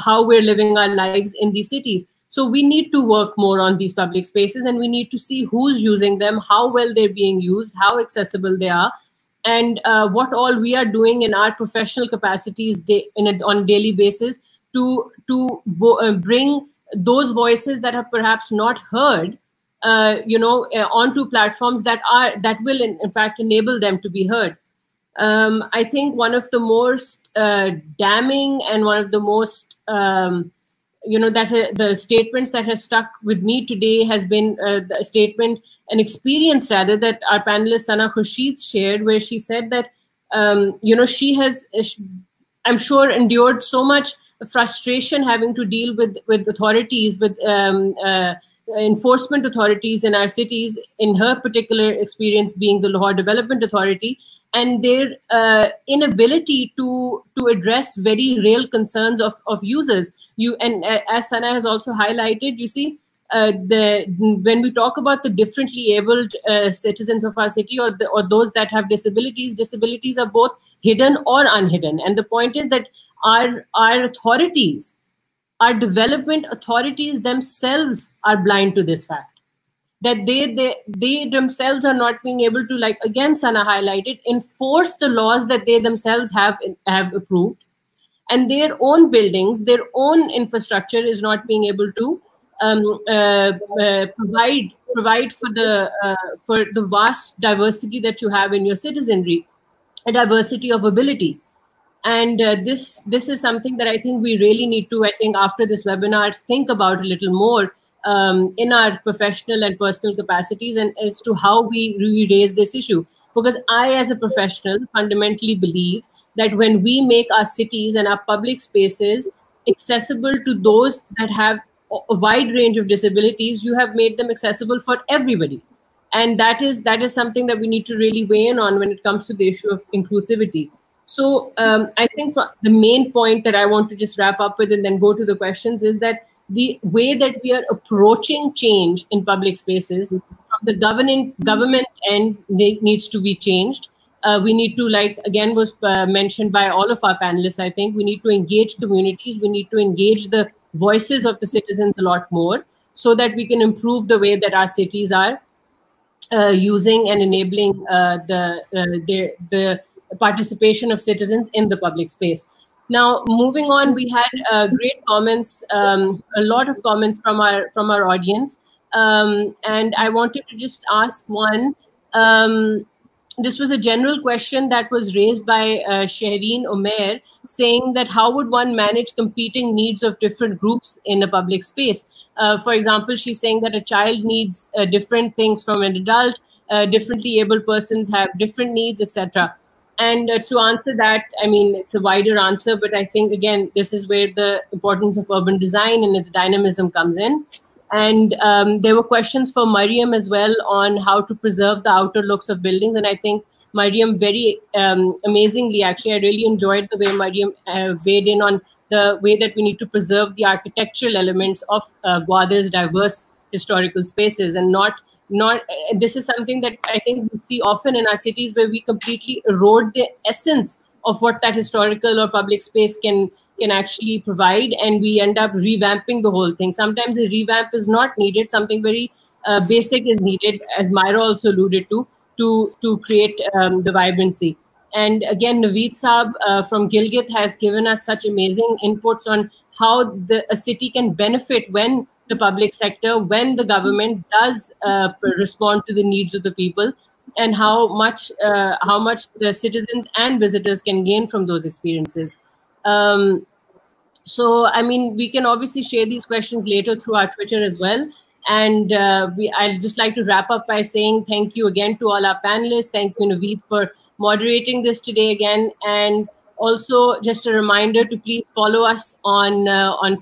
I: how we're living our lives in these cities. So we need to work more on these public spaces, and we need to see who's using them, how well they're being used, how accessible they are, and what all we are doing in our professional capacities on a daily basis to bring those voices that are perhaps not heard, onto platforms that will in fact enable them to be heard. I think one of the most damning and one of the most the statements that has stuck with me today has been the statement, an experience rather, that our panelist Sana Khurshid shared, where she said that she has, I'm sure, endured so much frustration having to deal with authorities, with enforcement authorities in our cities, in her particular experience being the Lahore Development Authority, and their inability to address very real concerns of users. As Sana has also highlighted, you see, when we talk about the differently abled citizens of our city, or those that have disabilities are both hidden or unhidden. And the point is that our authorities, our development authorities themselves are blind to this fact, that they themselves are not being able to, like again Sana highlighted, enforce the laws that they themselves have approved, and their own buildings, their own infrastructure is not being able to provide for the vast diversity that you have in your citizenry, a diversity of ability. And this is something that I think we really need to, I think after this webinar, think about a little more in our professional and personal capacities, and as to how we raise this issue. Because I, as a professional, fundamentally believe that when we make our cities and our public spaces accessible to those that have a wide range of disabilities, you have made them accessible for everybody. And that is something that we need to really weigh in on when it comes to the issue of inclusivity. So I think the main point that I want to just wrap up with and then go to the questions is that the way that we are approaching change in public spaces from the government end needs to be changed. We need to, like again was mentioned by all of our panelists, I think we need to engage communities, we need to engage the voices of the citizens a lot more, so that we can improve the way that our cities are using and enabling the participation of citizens in the public space. Now, moving on, we had great comments, a lot of comments from our audience, and I wanted to just ask one. This was a general question that was raised by Shehreen Omer, saying that how would one manage competing needs of different groups in a public space? For example, she's saying that a child needs different things from an adult, differently abled persons have different needs, etc. And to answer that, I mean, it's a wider answer, but I think, again, this is where the importance of urban design and its dynamism comes in. And there were questions for Mariam as well on how to preserve the outer looks of buildings. And I think Mariam very amazingly, actually, I really enjoyed the way Mariam weighed in on the way that we need to preserve the architectural elements of Gwadr's diverse historical spaces, and not this is something that I think we see often in our cities, where we completely erode the essence of what that historical or public space can actually provide, and we end up revamping the whole thing. Sometimes a revamp is not needed, something very basic is needed, as Myra also alluded to create the vibrancy. And again, Naveed Saab from Gilgit has given us such amazing inputs on how a city can benefit when the public sector, when the government does respond to the needs of the people, and how much the citizens and visitors can gain from those experiences. So, I mean, we can obviously share these questions later through our Twitter as well. And I'd just like to wrap up by saying thank you again to all our panelists. Thank you, Naveed, for moderating this today again. And also just a reminder to please follow us on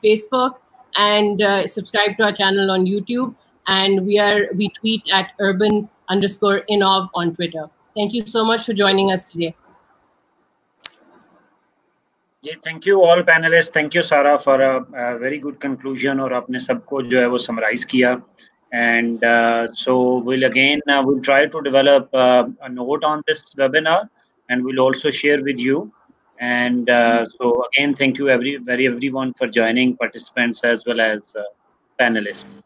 I: Facebook and subscribe to our channel on YouTube. And we tweet at urban_innov on Twitter. Thank you so much for joining us today.
A: Yeah, thank you all panelists. Thank you, Sarah, for a very good conclusion. और आपने सबको जो है वो summarize किया. And so we'll try to develop a note on this webinar, and we'll also share with you. And so again, thank you everyone for joining, participants as well as panelists.